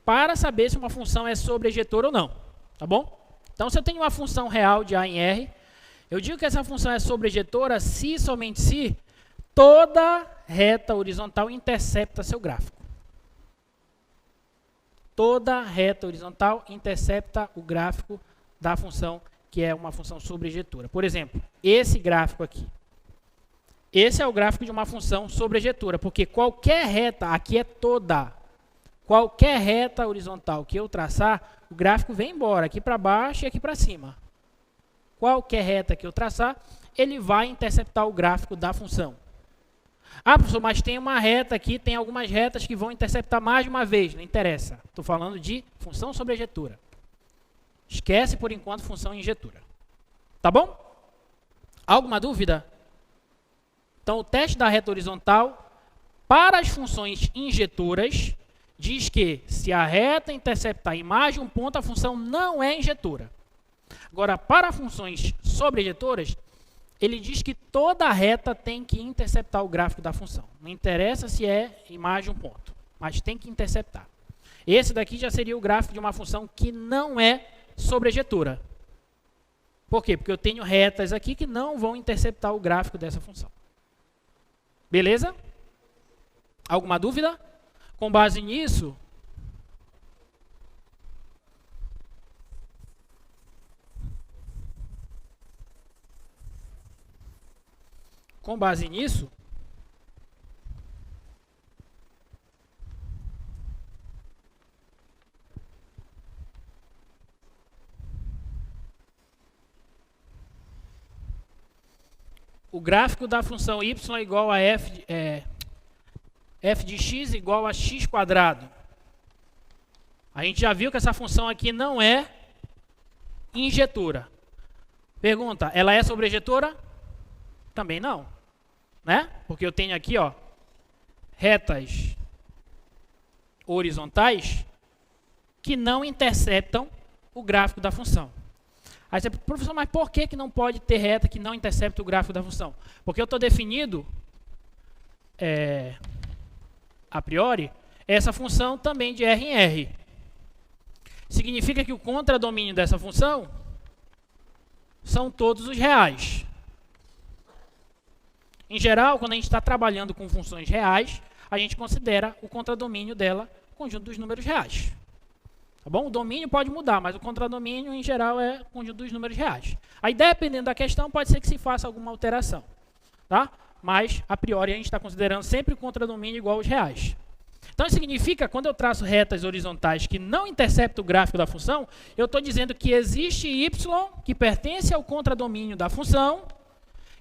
para saber se uma função é sobrejetora ou não. Tá bom? Então, se eu tenho uma função real de A em R, eu digo que essa função é sobrejetora se e somente se toda reta horizontal intercepta seu gráfico. Toda reta horizontal intercepta o gráfico da função que é uma função sobrejetora. Por exemplo, esse gráfico aqui. Esse é o gráfico de uma função sobrejetora, porque qualquer reta, aqui é toda, qualquer reta horizontal que eu traçar, o gráfico vem embora, aqui para baixo e aqui para cima. Qualquer reta que eu traçar, ele vai interceptar o gráfico da função. Ah, professor, mas tem uma reta aqui, tem algumas retas que vão interceptar mais de uma vez. Não interessa. Estou falando de função sobrejetora. Esquece, por enquanto, função injetora. Tá bom? Alguma dúvida? Então, o teste da reta horizontal, para as funções injetoras, diz que se a reta interceptar em mais de um ponto, a função não é injetora. Agora, para funções sobrejetoras, ele diz que toda reta tem que interceptar o gráfico da função. Não interessa se é em mais de um ponto, mas tem que interceptar. Esse daqui já seria o gráfico de uma função que não é sobrejetora. Por quê? Porque eu tenho retas aqui que não vão interceptar o gráfico dessa função. Beleza? Alguma dúvida? Com base nisso, o gráfico da função y igual a f de x igual a x quadrado. A gente já viu que essa função aqui não é injetora. Pergunta, ela é sobrejetora? Também não, né? Porque eu tenho aqui, ó, retas horizontais que não interceptam o gráfico da função. Aí você, professor, mas por que não pode ter reta que não intercepta o gráfico da função? Porque eu estou definindo, a priori, essa função também de R em R. Significa que o contradomínio dessa função são todos os reais. Em geral, quando a gente está trabalhando com funções reais, a gente considera o contradomínio dela conjunto dos números reais. Tá bom? O domínio pode mudar, mas o contradomínio, em geral, é o conjunto dos números reais. Aí, dependendo da questão, pode ser que se faça alguma alteração. Tá? Mas, a priori, a gente está considerando sempre o contradomínio igual aos reais. Então, isso significa, quando eu traço retas horizontais que não interceptam o gráfico da função, eu estou dizendo que existe y que pertence ao contradomínio da função,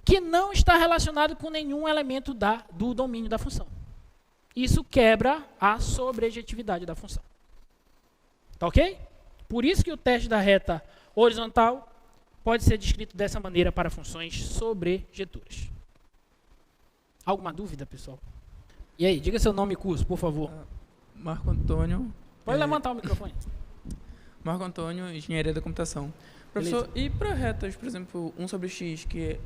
que não está relacionado com nenhum elemento do domínio da função. Isso quebra a sobrejetividade da função. Tá ok? Por isso que o teste da reta horizontal pode ser descrito dessa maneira para funções sobrejetoras. Alguma dúvida, pessoal? E aí, diga seu nome e curso, por favor.
Marco Antônio.
Pode levantar o microfone.
Marco Antônio, Engenharia da Computação. Professor, beleza. E para retas, por exemplo, 1 sobre x, que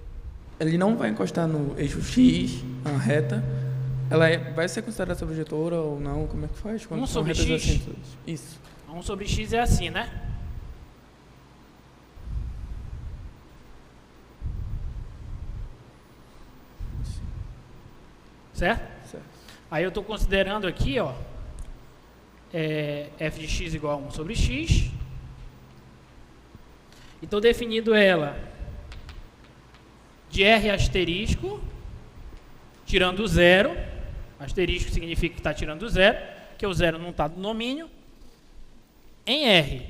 ele não vai encostar no eixo x, a reta, ela vai ser considerada sobrejetora ou não? Como é que faz?
1 sobre x?
Assim, isso.
1 sobre x é assim, né? Certo? Aí eu estou considerando aqui, ó, f de x igual a 1 sobre x. E estou definindo ela de r asterisco, tirando o zero. Asterisco significa que está tirando o zero, que o zero não está no domínio, em r.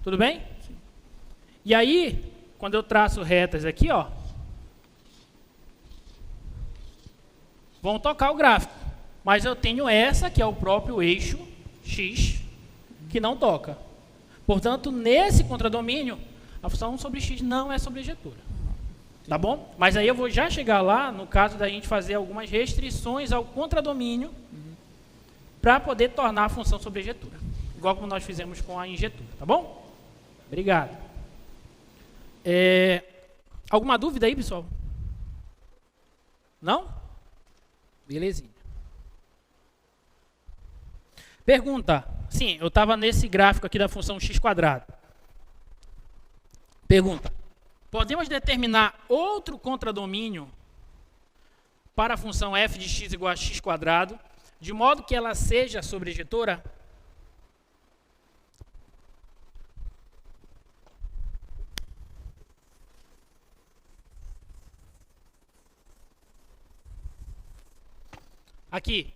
Tudo bem? Sim. E aí, quando eu traço retas aqui, ó, vão tocar o gráfico. Mas eu tenho essa, que é o próprio eixo x, que não toca. Portanto, nesse contradomínio, a função 1 sobre x não é sobrejetora. Tá bom? Mas aí eu vou já chegar lá, no caso da gente fazer algumas restrições ao contradomínio, para poder tornar a função sobrejetora. Igual como nós fizemos com a injetora. Tá bom? Obrigado. Alguma dúvida aí, pessoal? Não? Belezinha. Pergunta. Sim, eu estava nesse gráfico aqui da função x². Pergunta. Podemos determinar outro contradomínio para a função f de x igual a x², de modo que ela seja sobrejetora? Aqui.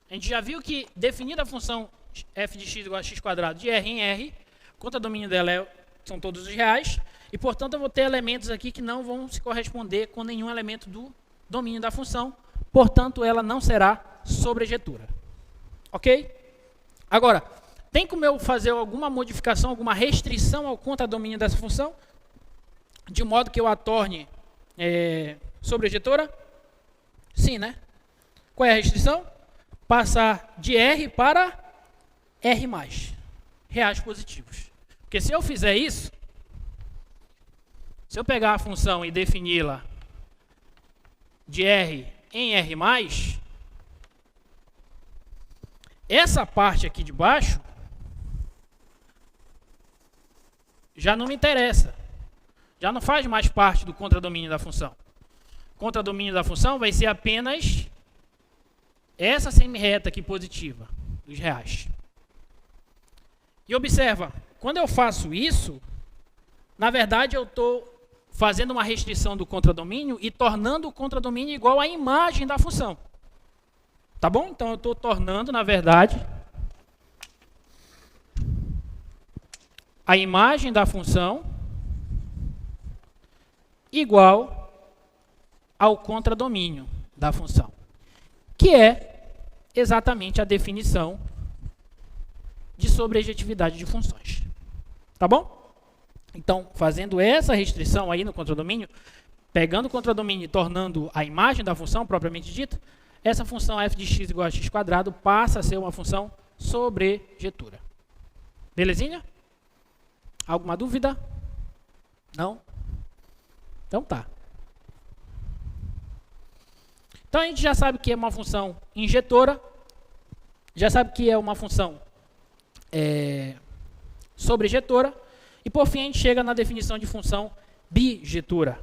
A gente já viu que, definida a função f de x igual a x² de r em r, o contradomínio dela são todos os reais, e, portanto, eu vou ter elementos aqui que não vão se corresponder com nenhum elemento do domínio da função, portanto, ela não será sobrejetora. Ok? Agora, tem como eu fazer alguma modificação, alguma restrição ao contradomínio dessa função, de modo que eu a torne sobrejetora? Sim, né? Qual é a restrição? Passar de R para R+, reais positivos. Porque se eu fizer isso, se eu pegar a função e defini-la de R em R+, essa parte aqui de baixo já não me interessa. Já não faz mais parte do contradomínio da função. O contradomínio da função vai ser apenas essa semirreta aqui positiva, dos reais. E observa, quando eu faço isso, na verdade eu estou fazendo uma restrição do contradomínio e tornando o contradomínio igual à imagem da função. Tá bom? Então eu estou tornando, na verdade, a imagem da função igual ao contradomínio da função, que é exatamente a definição de sobrejetividade de funções. Tá bom? Então, fazendo essa restrição aí no contradomínio, pegando o contradomínio e tornando a imagem da função propriamente dita, essa função f de x igual a x² passa a ser uma função sobrejetora. Belezinha? Alguma dúvida? Não? Então tá. Então a gente já sabe que é uma função injetora, já sabe que é uma função sobrejetora, e por fim a gente chega na definição de função bijetora.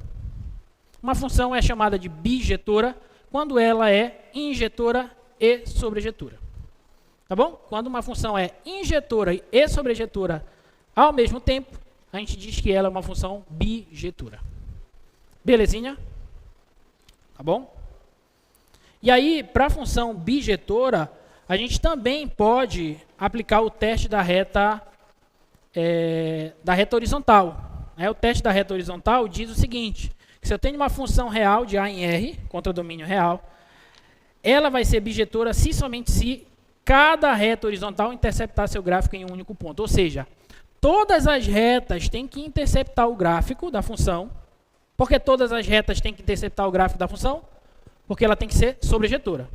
Uma função é chamada de bijetora quando ela é injetora e sobrejetura. Tá bom? Quando uma função é injetora e sobrejetura ao mesmo tempo, a gente diz que ela é uma função bijetura. Belezinha? Tá bom? E aí, para a função bijetora, a gente também pode aplicar o teste da reta horizontal. O teste da reta horizontal diz o seguinte, que se eu tenho uma função real de A em R, contra domínio real, ela vai ser bijetora se somente se cada reta horizontal interceptar seu gráfico em um único ponto. Ou seja, todas as retas têm que interceptar o gráfico da função. Por que todas as retas têm que interceptar o gráfico da função? Porque ela tem que ser sobrejetora.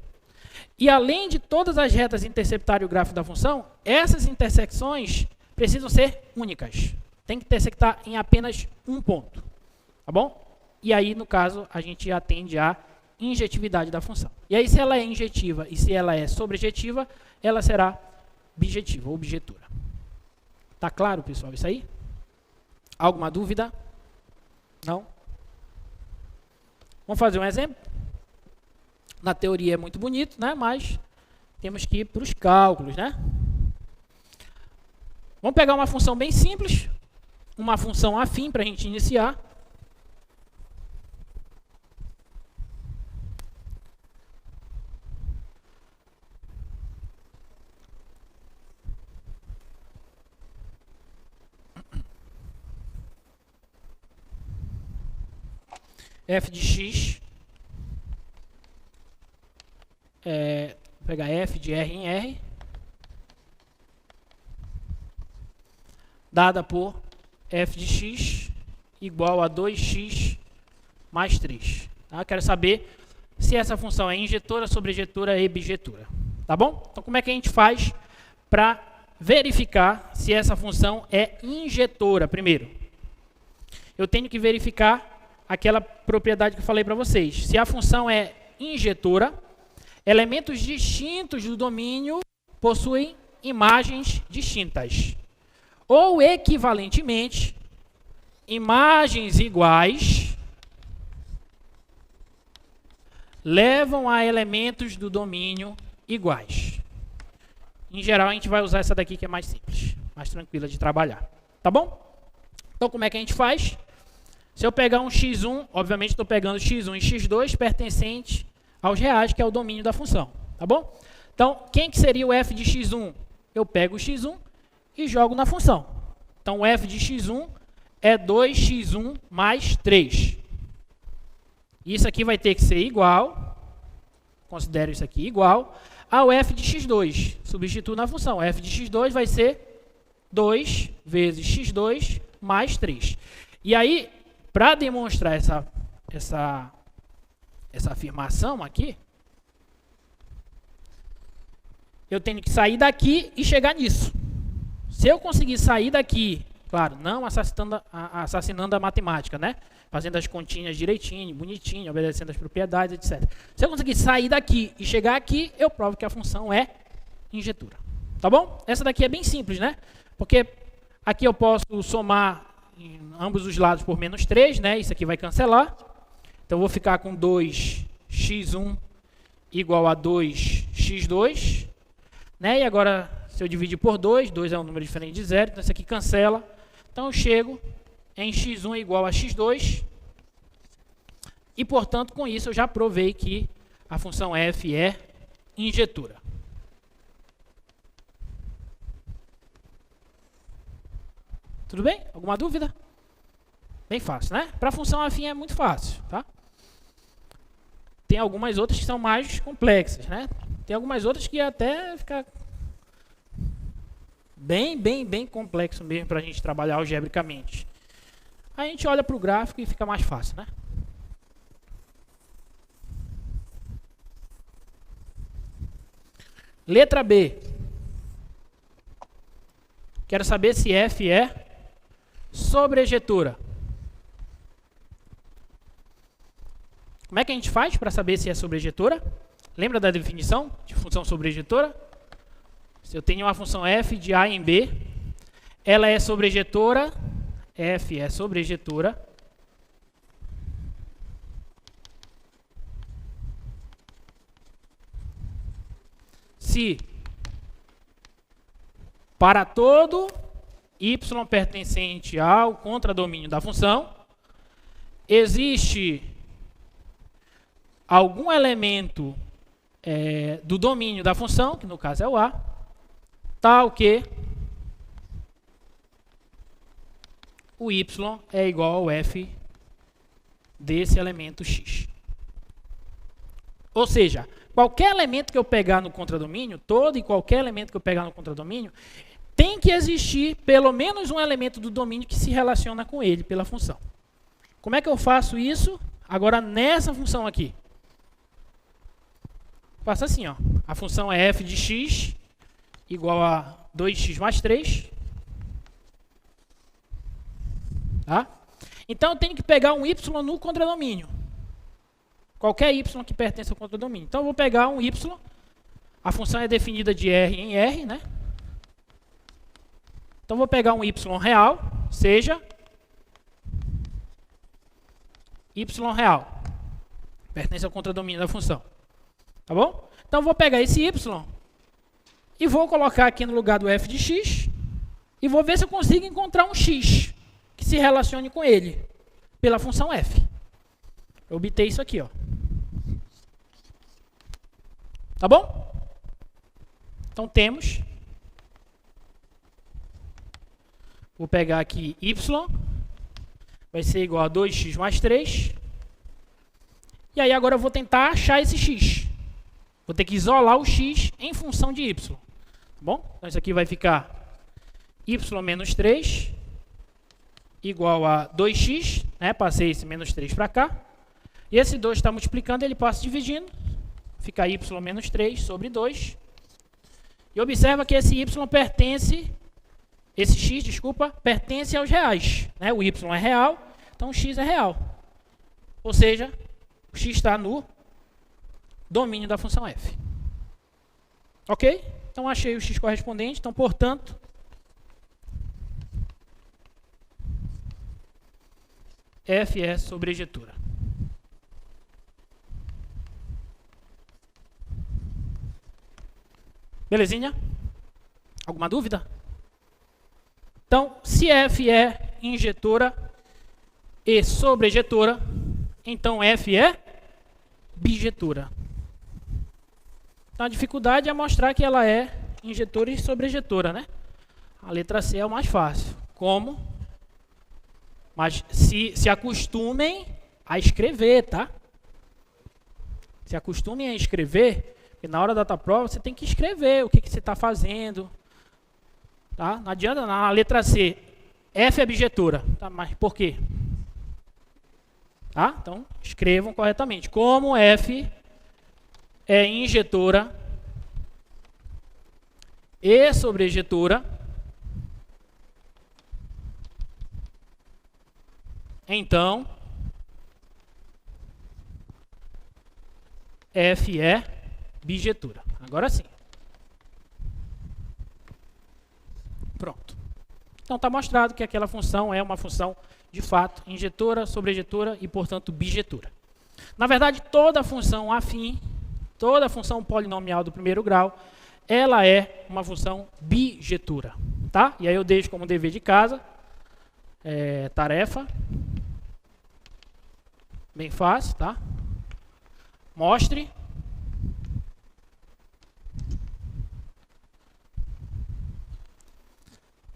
E além de todas as retas interceptarem o gráfico da função, essas intersecções precisam ser únicas. Tem que intersectar em apenas um ponto. Tá bom? E aí, no caso, a gente atende à injetividade da função. E aí, se ela é injetiva e se ela é sobrejetiva, ela será bijetiva ou bijetura. Tá claro, pessoal, isso aí? Alguma dúvida? Não? Vamos fazer um exemplo? Na teoria é muito bonito, né? Mas temos que ir para os cálculos, né? Vamos pegar uma função bem simples, uma função afim para a gente iniciar. F de x, vou pegar f de r em r, dada por f de x igual a 2x mais 3. Tá? Quero saber se essa função é injetora, sobrejetora e bijetora. Tá bom? Então, como é que a gente faz para verificar se essa função é injetora? Primeiro, eu tenho que verificar aquela propriedade que eu falei para vocês. Se a função é injetora, elementos distintos do domínio possuem imagens distintas. Ou, equivalentemente, imagens iguais levam a elementos do domínio iguais. Em geral, a gente vai usar essa daqui que é mais simples, mais tranquila de trabalhar. Tá bom? Então, como é que a gente faz? Se eu pegar um x1, obviamente estou pegando x1 e x2 pertencentes aos reais, que é o domínio da função. Tá bom? Então, quem que seria o f de x1? Eu pego o x1 e jogo na função. Então, o f de x1 é 2x1 mais 3. Isso aqui vai ter que ser igual, considero isso aqui igual, ao f de x2. Substituo na função. F de x2 vai ser 2 vezes x2 mais 3. E aí, para demonstrar essa afirmação aqui, eu tenho que sair daqui e chegar nisso. Se eu conseguir sair daqui, claro, não assassinando a matemática, né? Fazendo as continhas direitinho, bonitinho, obedecendo as propriedades, etc. Se eu conseguir sair daqui e chegar aqui, eu provo que a função é injetora. Tá bom? Essa daqui é bem simples, né? Porque aqui eu posso somar em ambos os lados por menos 3, né? Isso aqui vai cancelar. Então, eu vou ficar com 2x1 igual a 2x2. Né? E agora, se eu dividir por 2, 2 é um número diferente de 0, então isso aqui cancela. Então, eu chego em x1 igual a x2. E, portanto, com isso, eu já provei que a função f é injetora. Tudo bem? Alguma dúvida? Bem fácil, né? Para a função afim é muito fácil, tá? Tem algumas outras que são mais complexas, né? Tem algumas outras que até fica bem complexo mesmo para a gente trabalhar algebricamente. Aí a gente olha para o gráfico e fica mais fácil, né? Letra B. Quero saber se f é sobrejetora. Como é que a gente faz para saber se é sobrejetora? Lembra da definição de função sobrejetora? Se eu tenho uma função f de A em B, ela é sobrejetora, f é sobrejetora, se para todo y pertencente ao contradomínio da função, existe algum elemento do domínio da função, que no caso é o A, tal que o y é igual ao f desse elemento x. Ou seja, qualquer elemento que eu pegar no contradomínio, todo e qualquer elemento que eu pegar no contradomínio, tem que existir pelo menos um elemento do domínio que se relaciona com ele pela função. Como é que eu faço isso? Agora nessa função aqui. Faço assim, ó. A função é f de x igual a 2x mais 3. Tá? Então eu tenho que pegar um y no contradomínio. Qualquer y que pertence ao contradomínio. Então eu vou pegar um y. A função é definida de R em R, né? Então eu vou pegar um y real, seja y real. Pertence ao contradomínio da função. Tá bom? Então eu vou pegar esse y e vou colocar aqui no lugar do f de x e vou ver se eu consigo encontrar um x que se relacione com ele pela função f. Eu obtei isso aqui, ó. Tá bom? Então temos. Vou pegar aqui y, vai ser igual a 2x mais 3. E aí agora eu vou tentar achar esse x. Vou ter que isolar o x em função de y. Tá bom? Então isso aqui vai ficar y menos 3 igual a 2x, né? Passei esse menos 3 para cá. E esse 2 está multiplicando, ele passa dividindo. Fica y menos 3 sobre 2. E observa que esse y pertence, esse x, desculpa, pertence aos reais. Né? O y é real, então o x é real. Ou seja, o x está no domínio da função f. Ok? Então achei o x correspondente. Então, portanto, f é sobrejetura. Belezinha? Alguma dúvida? Então, se f é injetora e sobrejetora, então f é bijetora. Então, a dificuldade é mostrar que ela é injetora e sobrejetora, né? A letra C é o mais fácil. Como? Mas se acostumem a escrever, tá? Se acostumem a escrever, porque na hora da tua prova você tem que escrever o que você está fazendo. Tá? Não adianta, na letra C, F é bijetora. Tá? Mas por quê? Tá? Então, escrevam corretamente. Como F é injetora e sobrejetora, então F é bijetora. Agora sim. Pronto. Então está mostrado que aquela função é uma função de fato injetora, sobrejetora e, portanto, bijetora. Na verdade, toda função afim, toda função polinomial do primeiro grau, ela é uma função bijetora. Tá? E aí eu deixo como dever de casa, tarefa, bem fácil, tá? Mostre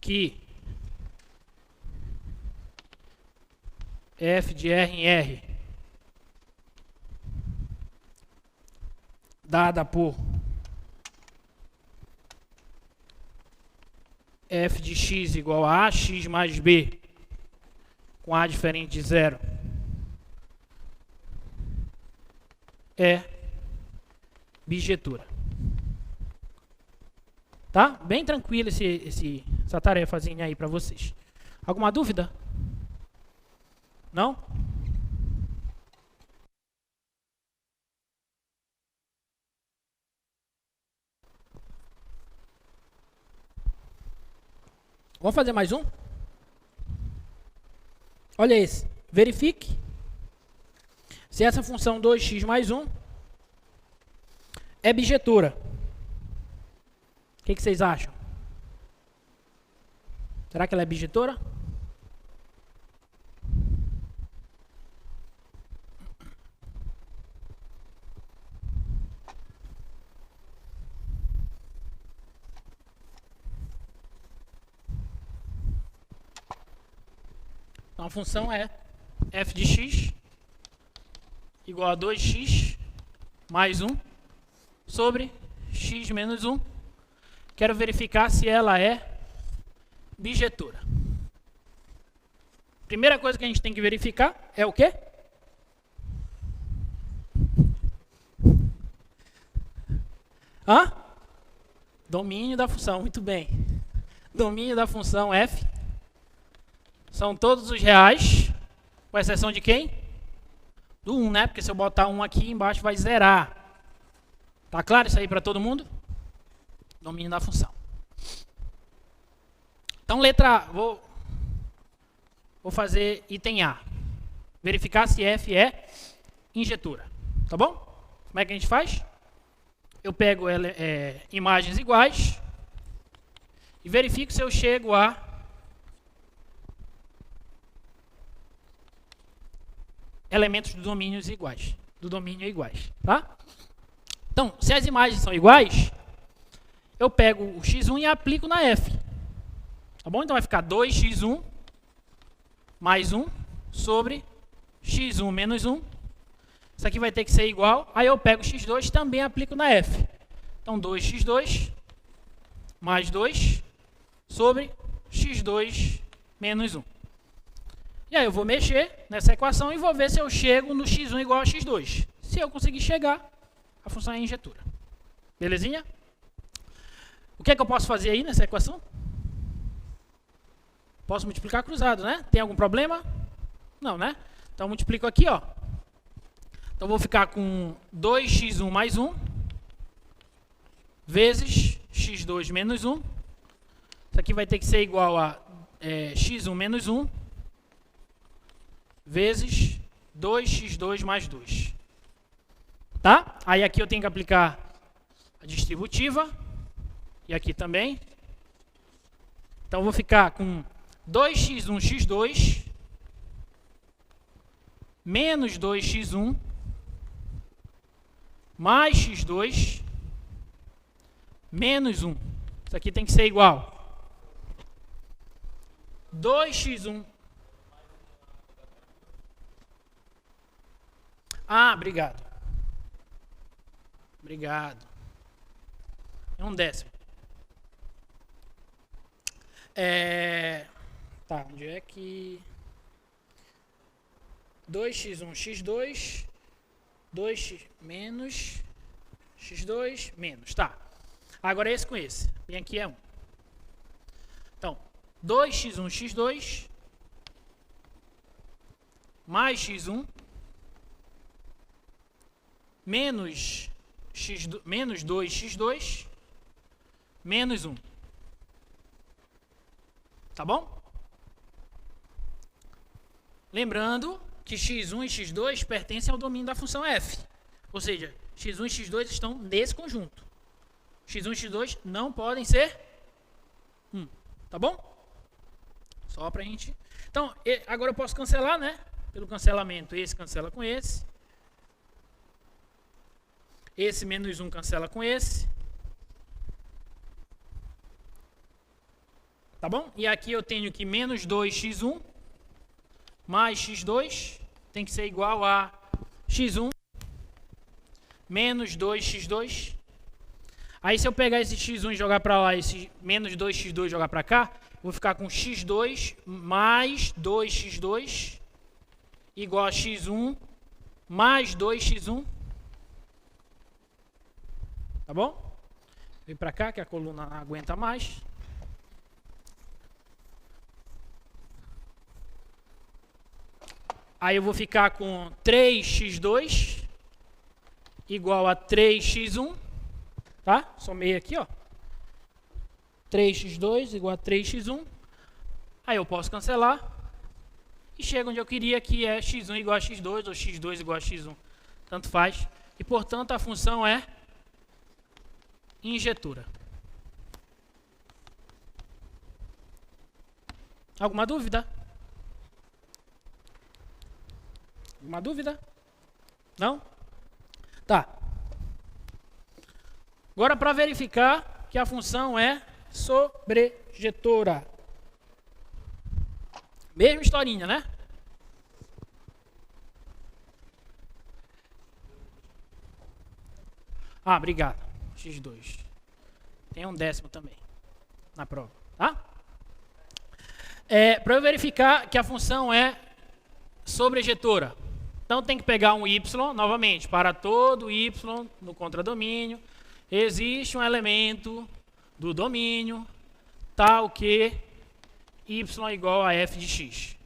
que f de R em R dada por f de x igual a ax mais b com a diferente de 0 é bijetora. Tá? Bem tranquilo essa tarefazinha aí para vocês. Alguma dúvida? Não? Vamos fazer mais um? Olha esse. Verifique se essa função 2x mais 1 é bijetora. que vocês acham? Será que ela é bijetora? Então a função é f de x igual a 2x mais 1 sobre x menos 1. Quero verificar se ela é bijetora. Primeira coisa que a gente tem que verificar é o quê? Domínio da função, muito bem. Domínio da função f são todos os reais, com exceção de quem? Do 1, né? Porque se eu botar 1 aqui embaixo vai zerar. Tá claro isso aí para todo mundo? Domínio da função. Então, letra A, vou fazer item A. Verificar se f é injetora. Tá bom? Como é que a gente faz? Eu pego imagens iguais e verifico se eu chego a elementos do domínio iguais. Tá? Então, se as imagens são iguais, eu pego o x1 e aplico na f. Tá bom? Então vai ficar 2x1 mais 1 sobre x1 menos 1. Isso aqui vai ter que ser igual. Aí eu pego o x2 e também aplico na f. Então 2x2 mais 2 sobre x2 menos 1. E aí eu vou mexer nessa equação e vou ver se eu chego no x1 igual a x2. Se eu conseguir chegar, a função é injetora. Belezinha? O que é que eu posso fazer aí nessa equação? Posso multiplicar cruzado, né? Tem algum problema? Não, né? Então eu multiplico aqui, ó. Então eu vou ficar com 2x1 mais 1 vezes x2 menos 1. Isso aqui vai ter que ser igual a x1 menos 1 vezes 2x2 mais 2. Tá? Aí aqui eu tenho que aplicar a distributiva. E aqui também. Então eu vou ficar com 2x1 x2 menos 2x1 mais x2 menos 1. Isso aqui tem que ser igual. 2x1. Obrigado. Obrigado. É um décimo. Tá, onde é que... 2x1, x2, 2x menos, x2 menos, tá. Agora esse com esse, bem aqui é 1. Então, 2x1, x2, mais x1, menos 2x2, menos 1. Tá bom? Lembrando que x1 e x2 pertencem ao domínio da função f. Ou seja, x1 e x2 estão nesse conjunto. x1 e x2 não podem ser 1. Tá bom? Só pra gente... Então, agora eu posso cancelar, né? Pelo cancelamento, esse cancela com esse. Esse menos 1 cancela com esse. Tá bom? E aqui eu tenho que menos 2x1 mais x2 tem que ser igual a x1 menos 2x2. Aí se eu pegar esse x1 e jogar para lá, esse menos 2x2 jogar para cá, vou ficar com x2 mais 2x2 igual a x1 mais 2x1. Tá bom? Vem para cá que a coluna não aguenta mais. Aí eu vou ficar com 3x2 igual a 3x1, tá? Somei aqui, ó. 3x2 igual a 3x1. Aí eu posso cancelar. E chego onde eu queria, que é x1 igual a x2 ou x2 igual a x1. Tanto faz. E, portanto, a função é injetora. Alguma dúvida? Alguma dúvida? Não? Tá. Agora, para verificar que a função é sobrejetora. Mesma historinha, né? Ah, obrigado. X2. Tem um décimo também na prova, tá? Para eu verificar que a função é sobrejetora. Então, tem que pegar um y, novamente, para todo y no contradomínio, existe um elemento do domínio, tal que y igual a f de x.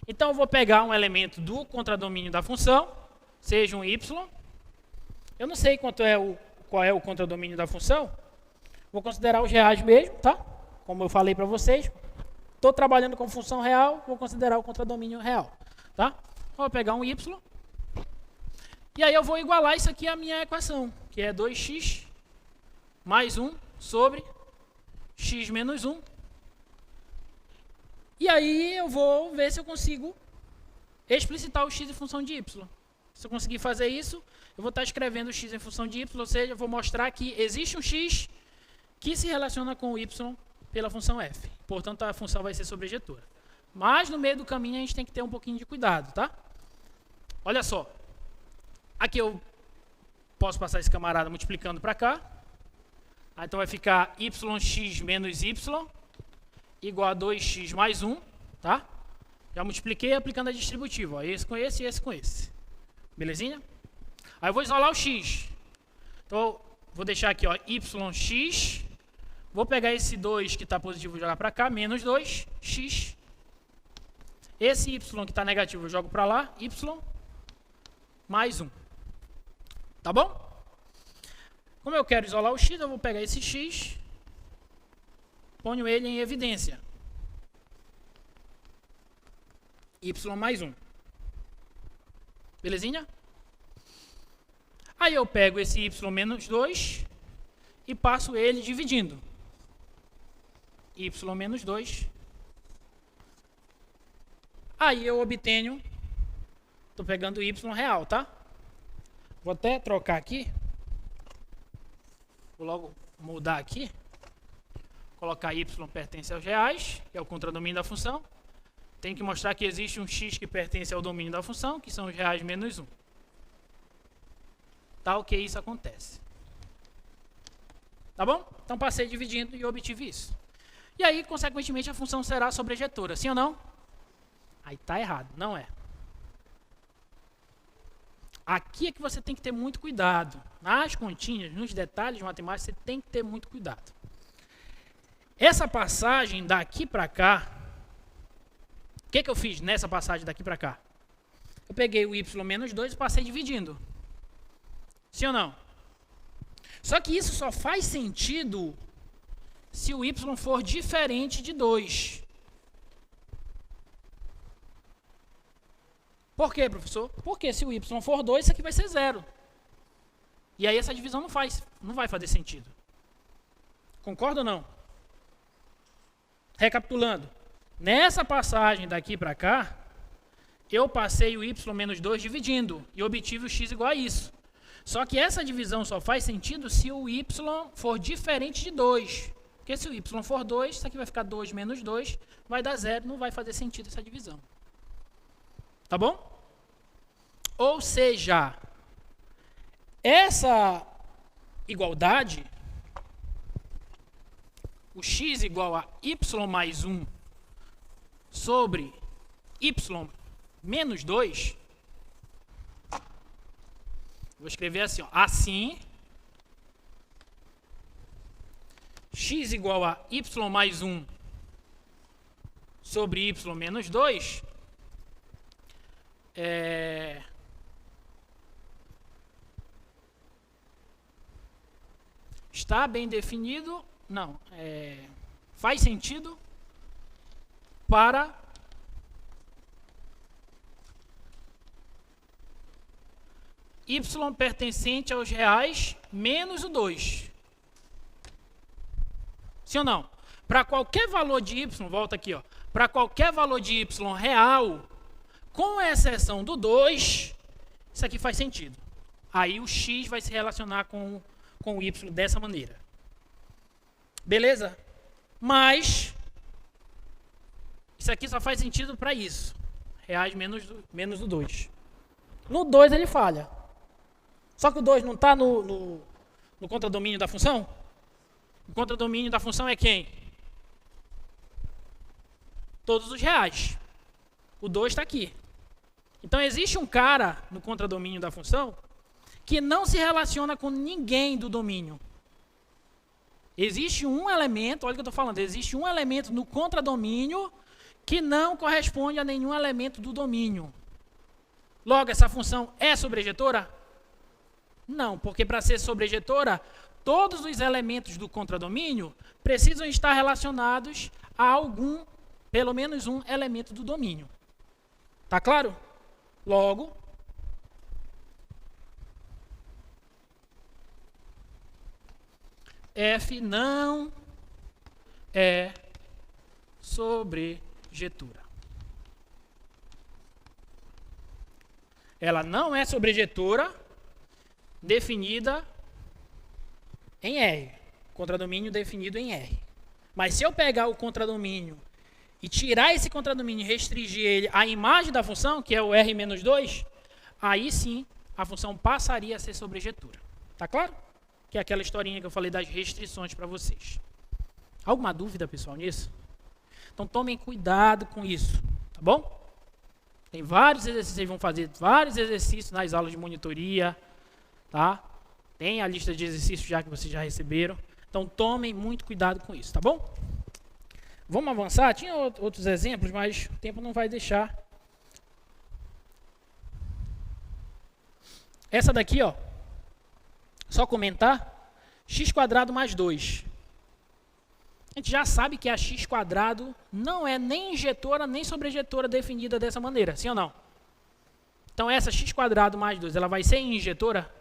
Então, eu vou pegar um elemento do contradomínio da função, seja um y. Eu não sei qual é o contradomínio da função, vou considerar os reais mesmo, tá? Como eu falei para vocês, estou trabalhando com função real, vou considerar o contradomínio real, tá? Vou pegar um y, e aí eu vou igualar isso aqui à minha equação, que é 2x mais 1 sobre x menos 1. E aí eu vou ver se eu consigo explicitar o x em função de y. Se eu conseguir fazer isso, eu vou estar escrevendo o x em função de y, ou seja, eu vou mostrar que existe um x que se relaciona com o y pela função f. Portanto, a função vai ser sobrejetora. Mas no meio do caminho a gente tem que ter um pouquinho de cuidado, tá? Olha só. Aqui eu posso passar esse camarada multiplicando para cá. Então vai ficar yx menos y igual a 2x mais 1, tá? Já multipliquei aplicando a distributiva, ó, esse com esse e esse com esse. Belezinha? Aí eu vou isolar o x. Então, vou deixar aqui, ó, yx. Vou pegar esse 2 que está positivo e jogar para cá, menos 2x. Esse y que está negativo eu jogo para lá, y mais 1. Tá bom? Como eu quero isolar o x, eu vou pegar esse x, ponho ele em evidência. Y mais 1. Belezinha? Aí eu pego esse y menos 2 e passo ele dividindo. Y menos 2. Aí eu obtenho, estou pegando o y real, tá? Vou até trocar aqui. Vou logo mudar aqui. Colocar y pertence aos reais, que é o contradomínio da função. Tem que mostrar que existe um x que pertence ao domínio da função, que são os reais menos 1. Tal que isso acontece. Tá bom? Então passei dividindo e obtive isso. E aí, consequentemente, a função será sobrejetora. Sim ou não? Aí tá errado. Não é. Aqui é que você tem que ter muito cuidado. Nas continhas, nos detalhes de matemática, você tem que ter muito cuidado. Essa passagem daqui para cá, o que eu fiz nessa passagem daqui para cá? Eu peguei o y menos 2 e passei dividindo. Sim ou não? Só que isso só faz sentido se o y for diferente de 2. Por quê, professor? Porque se o y for 2, isso aqui vai ser 0. E aí essa divisão não vai fazer sentido. Concorda ou não? Recapitulando. Nessa passagem daqui para cá, eu passei o y menos 2 dividindo e obtive o x igual a isso. Só que essa divisão só faz sentido se o y for diferente de 2. Porque se o y for 2, isso aqui vai ficar 2 menos 2, vai dar 0, não vai fazer sentido essa divisão. Tá bom? Ou seja, essa igualdade, o x igual a y mais 1 sobre y menos 2, vou escrever assim, ó, assim, x igual a y mais 1 sobre y menos 2, está bem definido, não, faz sentido para y pertencente aos reais menos o 2. Sim ou não? Para qualquer valor de y, volta aqui, ó. para qualquer valor de y real, com exceção do 2, isso aqui faz sentido. Aí o x vai se relacionar com o y dessa maneira. Beleza? Mas isso aqui só faz sentido para isso. Reais menos do 2. No 2 ele falha. Só que o 2 não está no contradomínio da função? O contradomínio da função é quem? Todos os reais. O 2 está aqui. Então existe um cara no contradomínio da função que não se relaciona com ninguém do domínio. Existe um elemento, olha o que eu estou falando, existe um elemento no contradomínio que não corresponde a nenhum elemento do domínio. Logo, essa função é sobrejetora? Não, porque para ser sobrejetora, todos os elementos do contradomínio precisam estar relacionados a algum, pelo menos um elemento do domínio. Tá claro? Logo, F não é sobrejetora. Ela não é sobrejetora definida em R. Contradomínio definido em R. Mas se eu pegar o contradomínio e tirar esse contradomínio e restringir ele à imagem da função, que é o R-2, aí sim a função passaria a ser sobrejetora. Tá claro? Que é aquela historinha que eu falei das restrições para vocês. Alguma dúvida, pessoal, nisso? Então tomem cuidado com isso, tá bom? Tem vários exercícios, vocês vão fazer vários exercícios nas aulas de monitoria, tá? Tem a lista de exercícios já que vocês já receberam. Então tomem muito cuidado com isso, tá bom? Vamos avançar? Tinha outros exemplos, mas o tempo não vai deixar. Essa daqui, ó, só comentar, x² mais 2. A gente já sabe que a x² não é nem injetora nem sobrejetora definida dessa maneira, sim ou não? Então essa x² mais 2, ela vai ser injetora?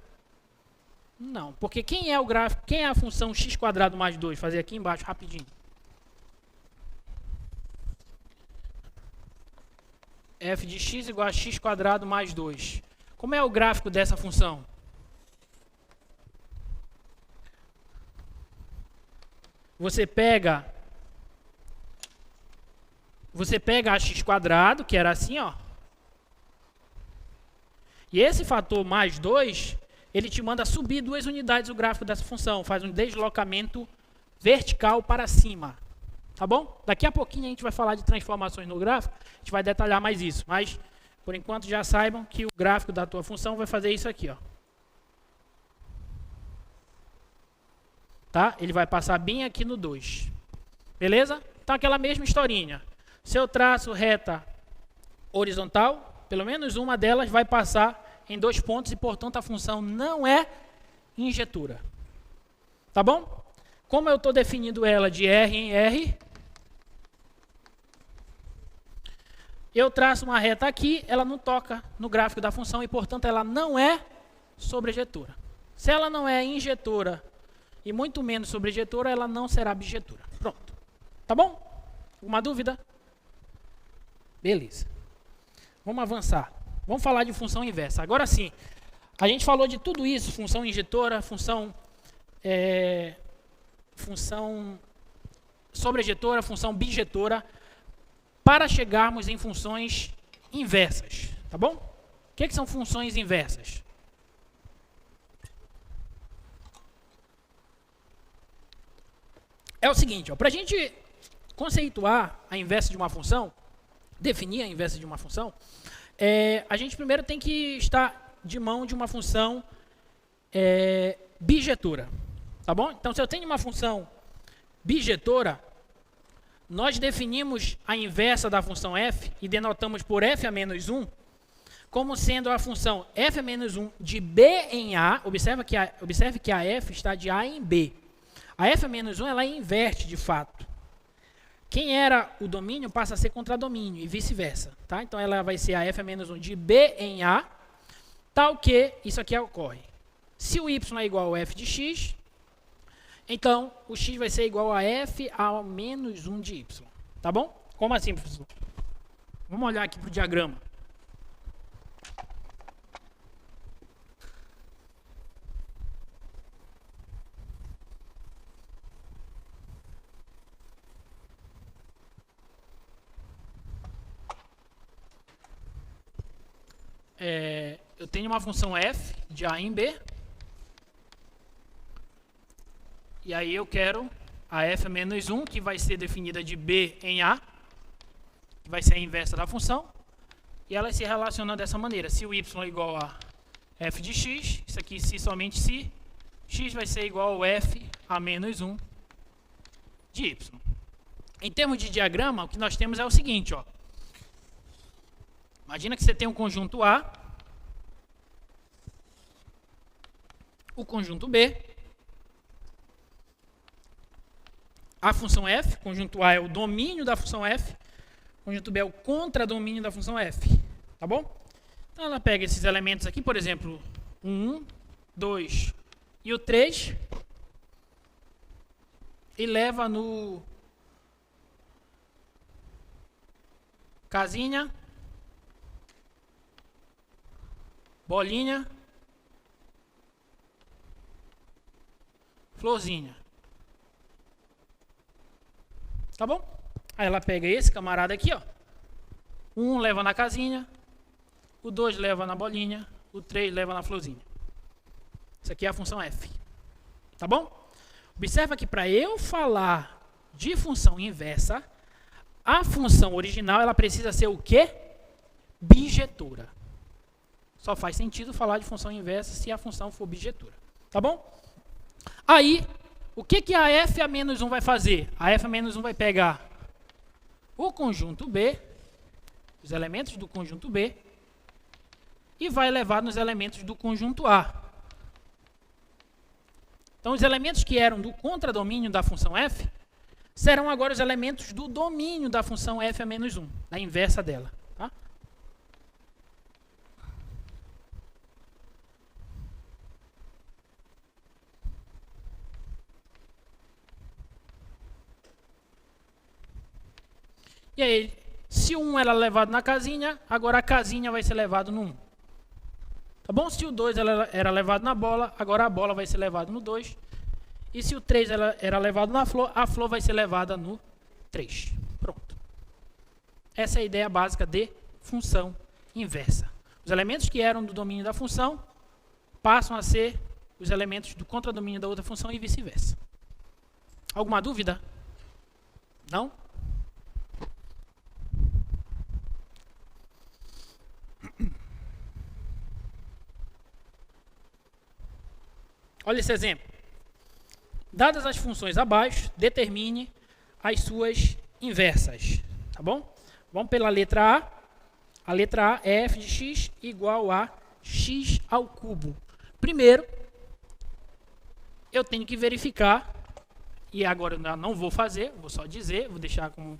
Não, porque quem é o gráfico, quem é a função x² mais 2? Fazer aqui embaixo rapidinho. F de x igual a x² mais 2. Como é o gráfico dessa função? Você pega a x², que era assim, ó. E esse fator mais 2, ele te manda subir 2 unidades o gráfico dessa função. Faz um deslocamento vertical para cima. Tá bom? Daqui a pouquinho a gente vai falar de transformações no gráfico. A gente vai detalhar mais isso. Mas, por enquanto, já saibam que o gráfico da tua função vai fazer isso aqui, ó. Tá? Ele vai passar bem aqui no 2. Beleza? Então, aquela mesma historinha. Se eu traço reta horizontal, pelo menos uma delas vai passar em 2 pontos e, portanto, a função não é injetora. Tá bom? Como eu estou definindo ela de R em R, eu traço uma reta aqui, ela não toca no gráfico da função e, portanto, ela não é sobrejetora. Se ela não é injetora e muito menos sobrejetora, ela não será bijetora. Pronto. Tá bom? Alguma dúvida? Beleza. Vamos avançar. Vamos falar de função inversa. Agora sim, a gente falou de tudo isso, função injetora, função sobrejetora, função bijetora, para chegarmos em funções inversas. Tá bom? O que são funções inversas? É o seguinte, para a gente conceituar a inversa de uma função, definir a inversa de uma função, a gente primeiro tem que estar de mão de uma função bijetora. Tá bom? Então, se eu tenho uma função bijetora, nós definimos a inversa da função f e denotamos por f a menos 1 como sendo a função f a menos 1 de b em a. Observe que a f está de a em b. A f a menos 1 ela inverte de fato. Quem era o domínio passa a ser contradomínio e vice-versa. Tá? Então, ela vai ser a f a menos 1 de b em a, tal que isso aqui ocorre. Se o y é igual a f de x, então o x vai ser igual a f ao menos 1 de y. Tá bom? Como assim, professor? Vamos olhar aqui para o diagrama. Eu tenho uma função f de A em B. E aí eu quero a f menos 1, que vai ser definida de B em A, que vai ser a inversa da função. E ela se relaciona dessa maneira. Se o y é igual a f de x, isso aqui se somente se, x vai ser igual ao f a menos 1 de y. Em termos de diagrama, o que nós temos é o seguinte, ó. Imagina que você tem um conjunto A, o conjunto B, a função f, conjunto A é o domínio da função f, conjunto B é o contradomínio da função f, tá bom? Então ela pega esses elementos aqui, por exemplo, o 1, 2 e o 3, e leva no casinha, bolinha, florzinha. Tá bom? Aí ela pega esse camarada aqui, ó. O 1 leva na casinha, o 2 leva na bolinha, o 3 leva na florzinha. Isso aqui é a função f. Tá bom? Observa que para eu falar de função inversa, a função original ela precisa ser o quê? Bijetura. Só faz sentido falar de função inversa se a função for bijetura. Tá bom? Aí, o que a f a menos 1 vai fazer? A f a menos 1 vai pegar o conjunto B, os elementos do conjunto B, e vai levar nos elementos do conjunto A. Então, os elementos que eram do contradomínio da função f serão agora os elementos do domínio da função f a menos 1, da inversa dela. Tá? E aí, se o 1 era levado na casinha, agora a casinha vai ser levado no 1. Tá bom? Se o 2 era levado na bola, agora a bola vai ser levada no 2. E se o 3 era levado na flor, a flor vai ser levada no 3. Pronto. Essa é a ideia básica de função inversa. Os elementos que eram do domínio da função passam a ser os elementos do contradomínio da outra função e vice-versa. Alguma dúvida? Não? Olha esse exemplo. Dadas as funções abaixo, determine as suas inversas. Tá bom? Vamos pela letra A. A letra A é f de x igual a x ao cubo. Primeiro, eu tenho que verificar, e agora eu não vou fazer, vou só dizer, vou deixar como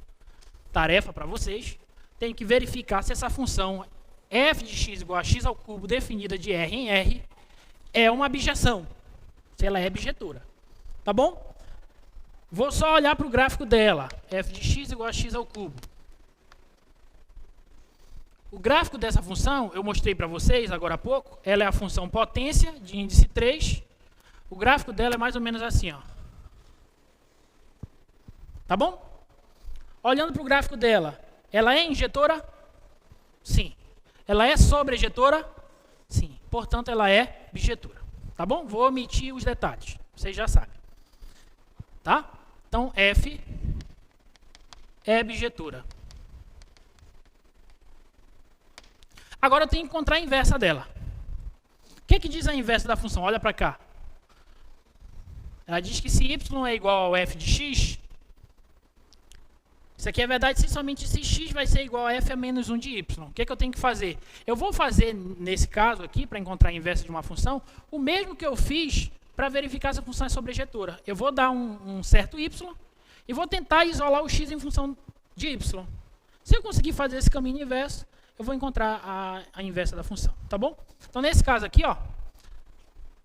tarefa para vocês. Tenho que verificar se essa função f de x igual a x ao cubo definida de R em R é uma bijeção. Se ela é bijetura. Tá bom? Vou só olhar para o gráfico dela. F de x igual a x ao cubo. O gráfico dessa função, eu mostrei para vocês agora há pouco. Ela é a função potência de índice 3. O gráfico dela é mais ou menos assim, ó. Tá bom? Olhando para o gráfico dela, ela é injetora? Sim. Ela é sobre-ejetora? Sim. Portanto, ela é bijetura. Tá bom? Vou omitir os detalhes. Vocês já sabem. Tá? Então, F é bijetura. Agora eu tenho que encontrar a inversa dela. O que diz a inversa da função? Olha para cá. Ela diz que se y é igual ao f de x, isso aqui é verdade se somente se x vai ser igual a f a menos 1 de y. O que eu tenho que fazer? Eu vou fazer, nesse caso aqui, para encontrar a inversa de uma função, o mesmo que eu fiz para verificar se a função é sobre-ejetora. Eu vou dar um certo y e vou tentar isolar o x em função de y. Se eu conseguir fazer esse caminho inverso, eu vou encontrar a inversa da função. Tá bom? Então, nesse caso aqui, ó,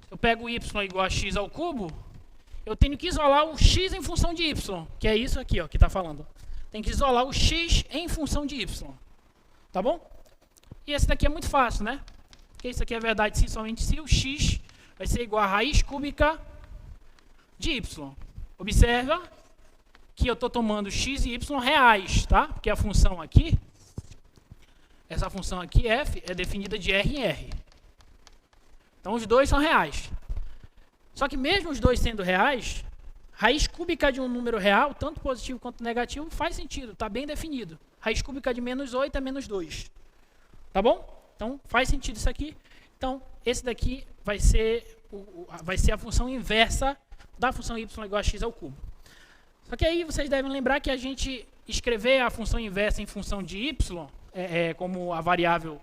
eu pego y igual a x ao cubo, eu tenho que isolar o x em função de y, que é isso aqui, ó, que está falando. Tem que isolar o x em função de y. Tá bom? E esse daqui é muito fácil, né? Porque isso aqui é verdade se somente se o x vai ser igual a raiz cúbica de y. Observa que eu estou tomando x e y reais, tá? Porque a função aqui, essa função aqui, f, é definida de r em r. Então, os dois são reais. Só que mesmo os dois sendo reais, raiz cúbica de um número real, tanto positivo quanto negativo, faz sentido, está bem definido. Raiz cúbica de menos 8 é menos 2. Tá bom? Então, faz sentido isso aqui. Então, esse daqui vai ser a função inversa da função y igual a x ao cubo. Só que aí vocês devem lembrar que a gente escrever a função inversa em função de y, como a variável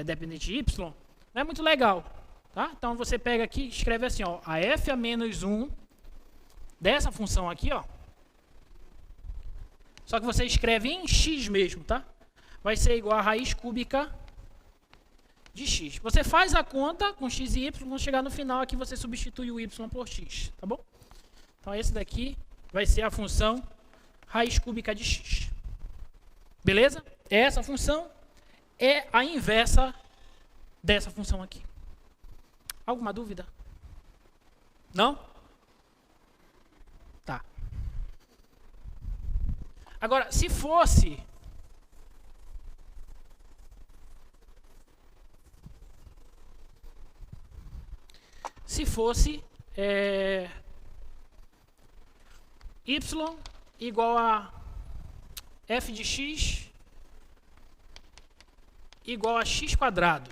dependente de y, não é muito legal. Tá? Então, você pega aqui e escreve assim, ó, a f a menos 1 dessa função aqui, ó. Só que você escreve em x mesmo, tá? Vai ser igual a raiz cúbica de x. Você faz a conta com x e y, quando chegar no final aqui você substitui o y por x, tá bom? Então esse daqui vai ser a função raiz cúbica de x. Beleza? Essa função é a inversa dessa função aqui. Alguma dúvida? Não? Tá. Agora, se fosse y igual a f de x igual a x quadrado.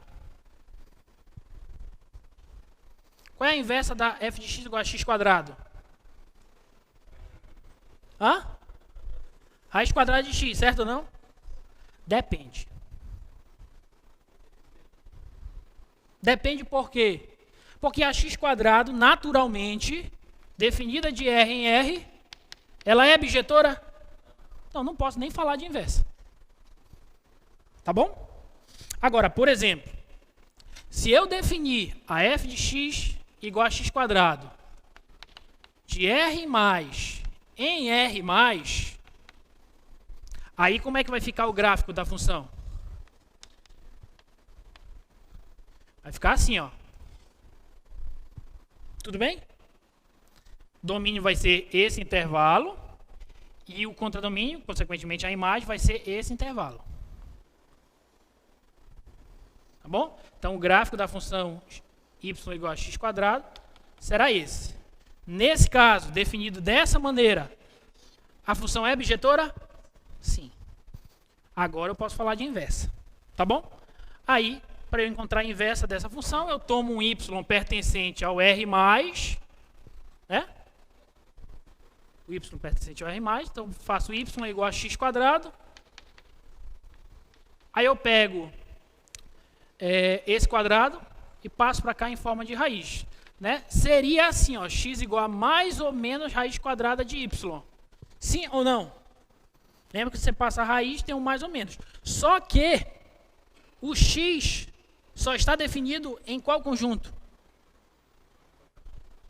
Qual é a inversa da f de x igual a x quadrado? Hã? Raiz quadrada de x, certo ou não? Depende. Depende por quê? Porque a x quadrado, naturalmente, definida de r em r, ela é bijetora? Então, não posso nem falar de inversa. Tá bom? Agora, por exemplo, se eu definir a f de x igual a x quadrado de r mais em r mais, aí como é que vai ficar o gráfico da função? Vai ficar assim, ó. Tudo bem? Domínio vai ser esse intervalo e o contradomínio, consequentemente a imagem, vai ser esse intervalo. Tá bom? Então o gráfico da função y igual a x quadrado será esse. Nesse caso, definido dessa maneira, a função é bijetora? Sim. Agora eu posso falar de inversa. Tá bom? Aí, para eu encontrar a inversa dessa função, eu tomo um y pertencente ao r+, né? O y pertencente ao r+, então faço y igual a x quadrado. Aí eu pego esse quadrado e passo para cá em forma de raiz. Né? Seria assim, ó, x igual a mais ou menos raiz quadrada de y. Sim ou não? Lembra que você passa a raiz, tem um mais ou menos. Só que o x só está definido em qual conjunto?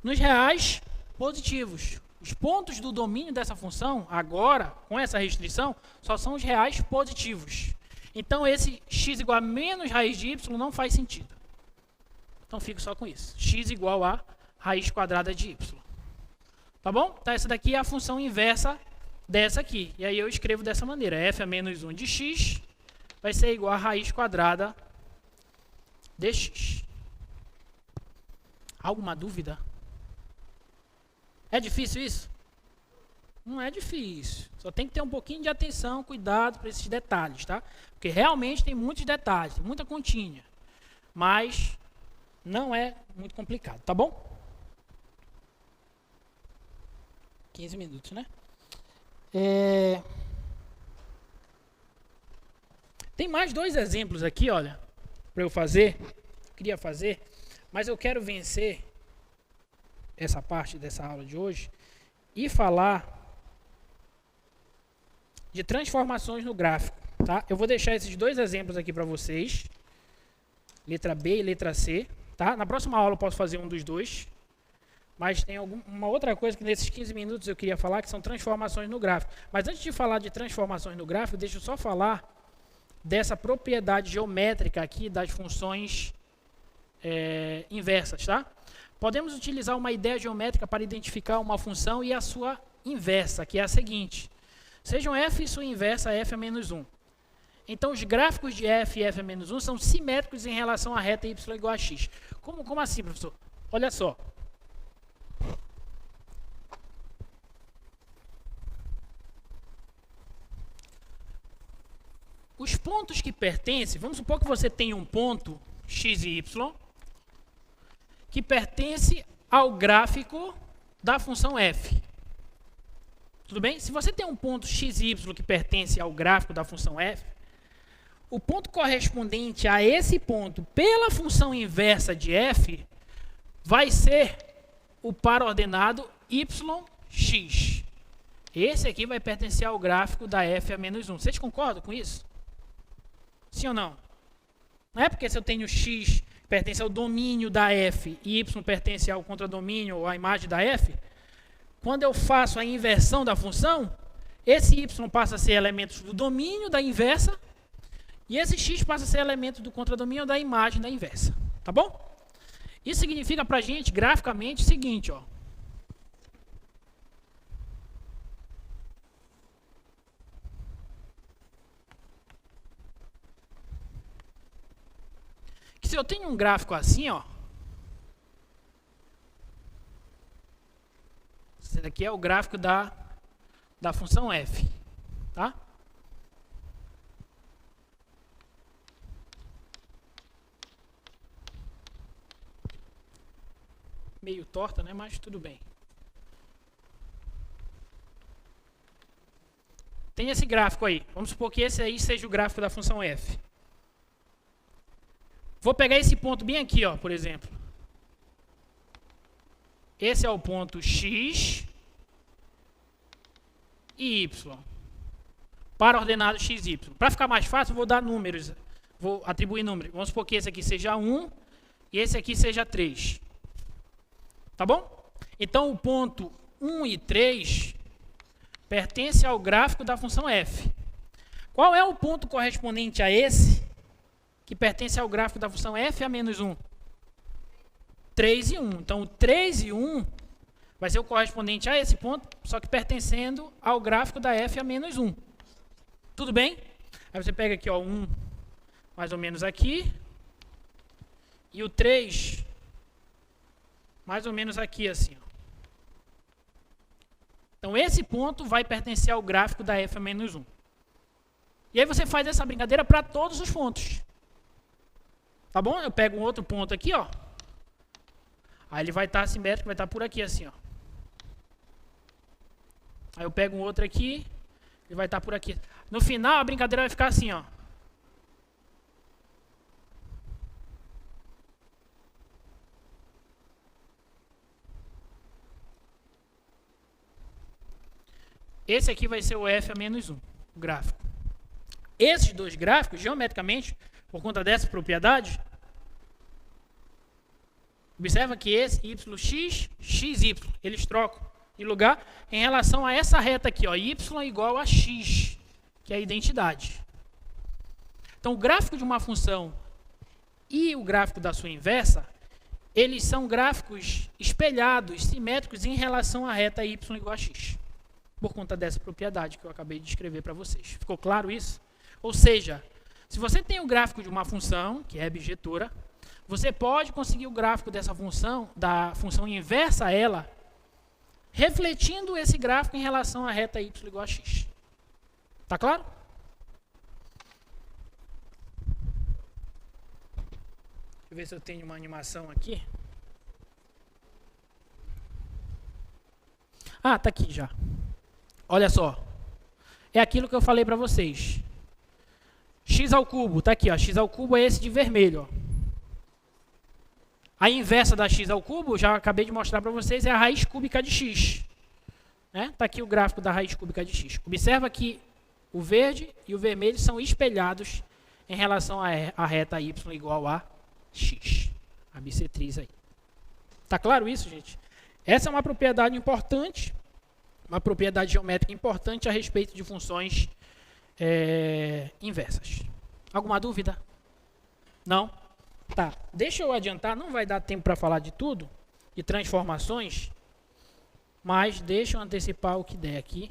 Nos reais positivos. Os pontos do domínio dessa função, agora, com essa restrição, só são os reais positivos. Então, esse x igual a menos raiz de y não faz sentido. Então, fico só com isso. X igual a raiz quadrada de y. Tá bom? Então, essa daqui é a função inversa dessa aqui. E aí eu escrevo dessa maneira. F a menos 1 de x vai ser igual a raiz quadrada de x. Alguma dúvida? É difícil isso? Não é difícil. Só tem que ter um pouquinho de atenção, cuidado para esses detalhes, tá? Porque realmente tem muitos detalhes, tem muita continha. Mas não é muito complicado, tá bom? 15 minutos, né? Tem mais dois exemplos aqui, olha, para eu fazer. Queria fazer, mas eu quero vencer essa parte dessa aula de hoje e falar de transformações no gráfico, tá? Eu vou deixar esses dois exemplos aqui para vocês, letra B e letra C, tá? Na próxima aula eu posso fazer um dos dois, Mas tem uma outra coisa que nesses 15 minutos eu queria falar, que são transformações no gráfico. Mas antes de falar de transformações no gráfico, deixa eu só falar dessa propriedade geométrica aqui das funções inversas, tá? Podemos utilizar uma ideia geométrica para identificar uma função e a sua inversa, que é a seguinte. Sejam f e sua inversa f a menos 1. Então, os gráficos de f e f a menos 1 são simétricos em relação à reta y igual a x. Como assim, professor? Olha só. Os pontos que pertencem, vamos supor que você tenha um ponto x e y, que pertence ao gráfico da função f. Tudo bem? Se você tem um ponto x e y que pertence ao gráfico da função f, o ponto correspondente a esse ponto pela função inversa de f vai ser o par ordenado yx. Esse aqui vai pertencer ao gráfico da f a menos 1. Vocês concordam com isso? Sim ou não? Não é porque se eu tenho x pertence ao domínio da f e y pertence ao contradomínio ou à imagem da f, quando eu faço a inversão da função, esse y passa a ser elemento do domínio da inversa e esse x passa a ser elemento do contradomínio da imagem da inversa. Tá bom? Isso significa para a gente, graficamente, o seguinte, ó. Que se eu tenho um gráfico assim, ó. Esse daqui é o gráfico da função f, tá? Meio torta, né? Mas tudo bem. Tem esse gráfico aí. Vamos supor que esse aí seja o gráfico da função f. Vou pegar esse ponto bem aqui, ó, por exemplo. Esse é o ponto x e y. Para ordenado x e y. Para ficar mais fácil, eu vou dar números. Vou atribuir números. Vamos supor que esse aqui seja 1 e esse aqui seja 3. Tá bom? Então, o ponto 1 e 3 pertence ao gráfico da função f. Qual é o ponto correspondente a esse que pertence ao gráfico da função f a menos 1? 3 e 1. Então, o 3 e 1 vai ser o correspondente a esse ponto, só que pertencendo ao gráfico da f a menos 1. Tudo bem? Aí você pega aqui, ó, 1 mais ou menos aqui, e o 3 mais ou menos aqui, assim. Ó. Então, esse ponto vai pertencer ao gráfico da f a menos 1. E aí você faz essa brincadeira para todos os pontos. Tá bom? Eu pego um outro ponto aqui, ó. Aí ele vai estar assimétrico, vai estar por aqui, assim, ó. Aí eu pego um outro aqui, ele vai estar por aqui. No final, a brincadeira vai ficar assim, ó. Esse aqui vai ser o f a menos 1, o gráfico. Esses dois gráficos, geometricamente, por conta dessa propriedade, observa que esse yx, xy, eles trocam de lugar em relação a essa reta aqui, ó, y igual a x, que é a identidade. Então, o gráfico de uma função e o gráfico da sua inversa, eles são gráficos espelhados, simétricos em relação à reta y igual a x. Por conta dessa propriedade que eu acabei de descrever para vocês. Ficou claro isso? Ou seja, se você tem o gráfico de uma função, que é bijetora, você pode conseguir o gráfico dessa função, da função inversa a ela, refletindo esse gráfico em relação à reta y igual a x. Tá claro? Deixa eu ver se eu tenho uma animação aqui. Ah, tá aqui já. Olha só. É aquilo que eu falei para vocês. X ao cubo, tá aqui, ó. X ao cubo é esse de vermelho, ó. A inversa da x ao cubo, já acabei de mostrar para vocês, é a raiz cúbica de x. Né? Tá aqui o gráfico da raiz cúbica de x. Observa que o verde e o vermelho são espelhados em relação à reta y igual a x. A bissetriz aí. Tá claro isso, gente? Essa é uma propriedade importante, uma propriedade geométrica importante a respeito de funções inversas. Alguma dúvida? Não? Tá, deixa eu adiantar, não vai dar tempo para falar de tudo, de transformações, mas deixa eu antecipar o que der aqui.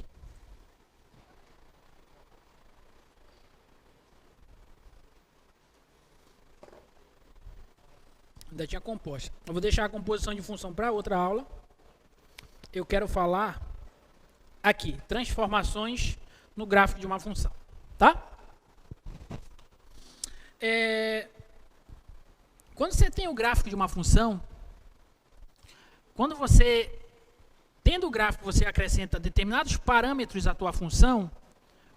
Ainda tinha composta. Eu vou deixar a composição de função para outra aula. Eu quero falar aqui, transformações no gráfico de uma função, tá? Quando você tem o gráfico de uma função, quando você, tendo o gráfico, você acrescenta determinados parâmetros à tua função,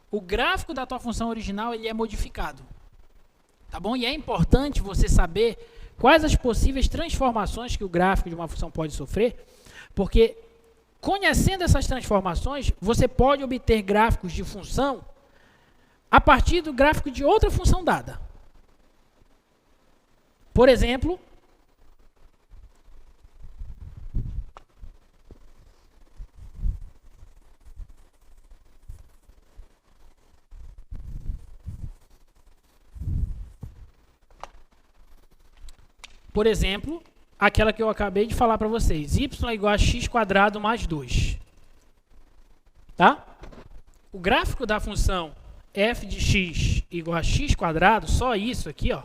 o gráfico da tua função original ele é modificado, tá bom? E é importante você saber quais as possíveis transformações que o gráfico de uma função pode sofrer, porque conhecendo essas transformações, você pode obter gráficos de função a partir do gráfico de outra função dada. Por exemplo, aquela que eu acabei de falar para vocês, y igual a x² mais 2. Tá? O gráfico da função f de x igual a x², só isso aqui, ó,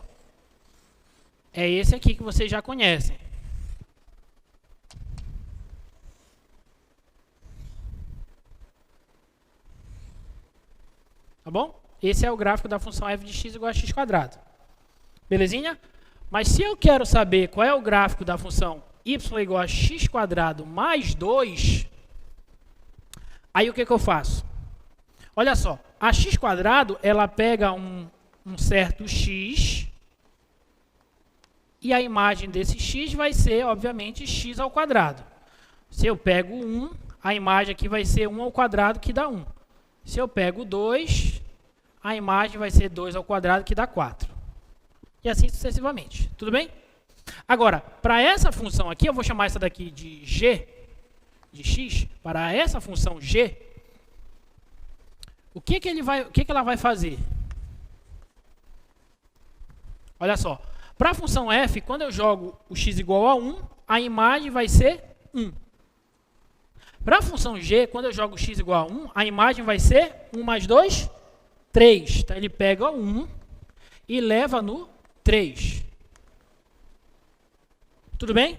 é esse aqui que vocês já conhecem. Tá bom? Esse é o gráfico da função f de x igual a x². Belezinha? Mas se eu quero saber qual é o gráfico da função y igual a x² mais 2, aí o que eu faço? Olha só, a x² ela pega um certo x, e a imagem desse x vai ser, obviamente, x². Se eu pego 1, a imagem aqui vai ser 1² que dá 1. Se eu pego 2, a imagem vai ser 2² que dá 4. E assim sucessivamente. Tudo bem? Agora, para essa função aqui, eu vou chamar essa daqui de g, de x. Para essa função g, o que ela vai fazer? Olha só. Para a função f, quando eu jogo o x igual a 1, a imagem vai ser 1. Para a função g, quando eu jogo o x igual a 1, a imagem vai ser 1 mais 2, 3. Então, ele pega 1 e leva no 3. Tudo bem?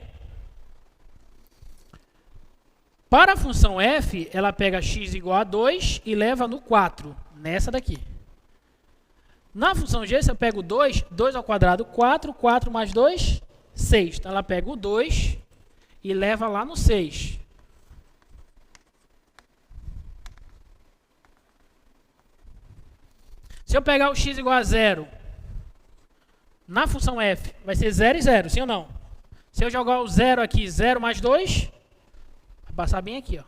Para a função f, ela pega x igual a 2 e leva no 4, nessa daqui. Na função g, se eu pego 2, 2², 4, 4 mais 2, 6. Então, ela pega o 2 e leva lá no 6. Se eu pegar o x igual a 0, na função f, vai ser 0 e 0, sim ou não? Se eu jogar o 0 aqui, 0 mais 2, vai passar bem aqui, ó.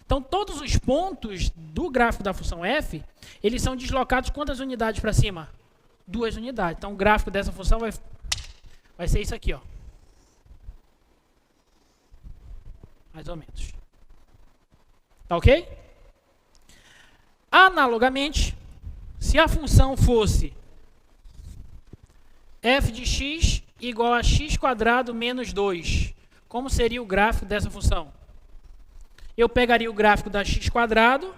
Então, todos os pontos do gráfico da função f, eles são deslocados quantas unidades para cima? 2 unidades. Então, o gráfico dessa função vai ser isso aqui, ó. Mais ou menos. Tá ok? Analogamente, se a função fosse f de x igual a x² menos 2, como seria o gráfico dessa função? Eu pegaria o gráfico da x²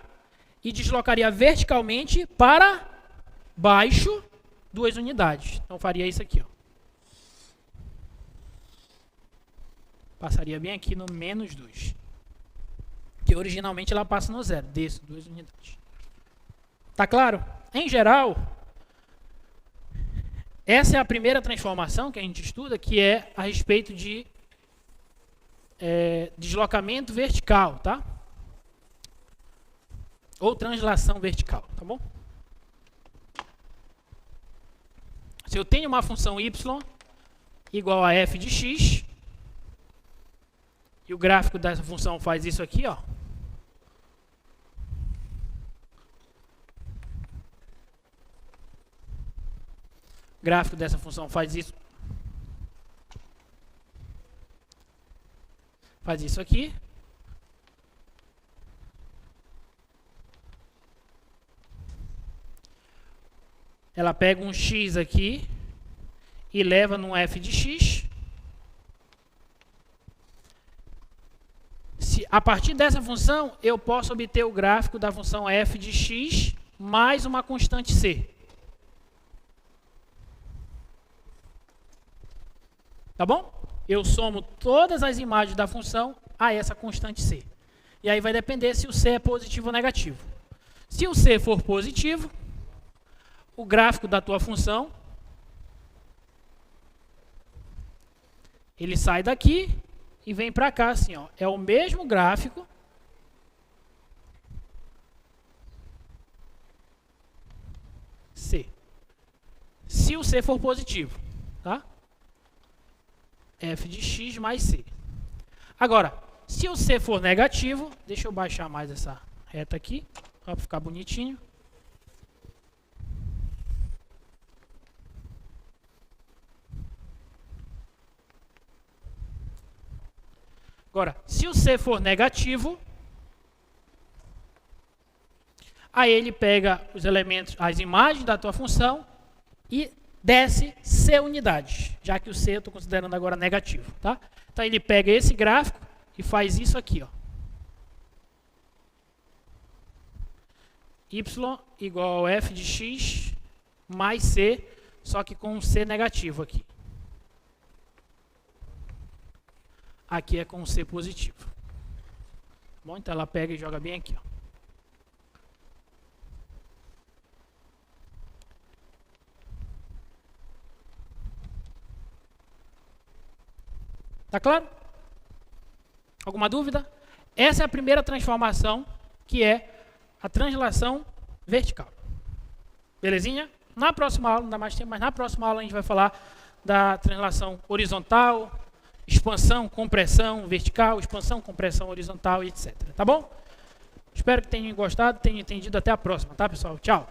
e deslocaria verticalmente para baixo 2 unidades. Então, faria isso aqui, ó. Passaria bem aqui no menos 2. Que originalmente ela passa no 0. Desço 2 unidades. Tá claro? Em geral, essa é a primeira transformação que a gente estuda, que é a respeito de deslocamento vertical, tá? Ou translação vertical, tá bom? Se eu tenho uma função y igual a f de x, e o gráfico dessa função faz isso aqui, ó. O gráfico dessa função faz isso. faz isso aqui. Ela pega um x aqui e leva num f de x. A partir dessa função, eu posso obter o gráfico da função f de x mais uma constante c. Tá bom? Eu somo todas as imagens da função a essa constante c. E aí vai depender se o c é positivo ou negativo. Se o c for positivo, o gráfico da tua função, ele sai daqui e vem para cá assim, ó. É o mesmo gráfico C. Se o C for positivo, tá? F de x mais C. Agora, se o C for negativo, deixa eu baixar mais essa reta aqui, para ficar bonitinho. Agora, se o C for negativo, aí ele pega os elementos, as imagens da tua função e desce C unidades, já que o C eu estou considerando agora negativo, tá? Então ele pega esse gráfico e faz isso aqui, ó. Y igual a f de x mais C, só que com um C negativo aqui. Aqui é com um C positivo. Bom, então ela pega e joga bem aqui, ó. Tá claro? Alguma dúvida? Essa é a primeira transformação, que é a translação vertical. Belezinha? Na próxima aula, não dá mais tempo, mas na próxima aula a gente vai falar da translação horizontal, expansão, compressão vertical, expansão, compressão horizontal e etc. Tá bom? Espero que tenham gostado, tenham entendido. Até a próxima, tá, pessoal? Tchau!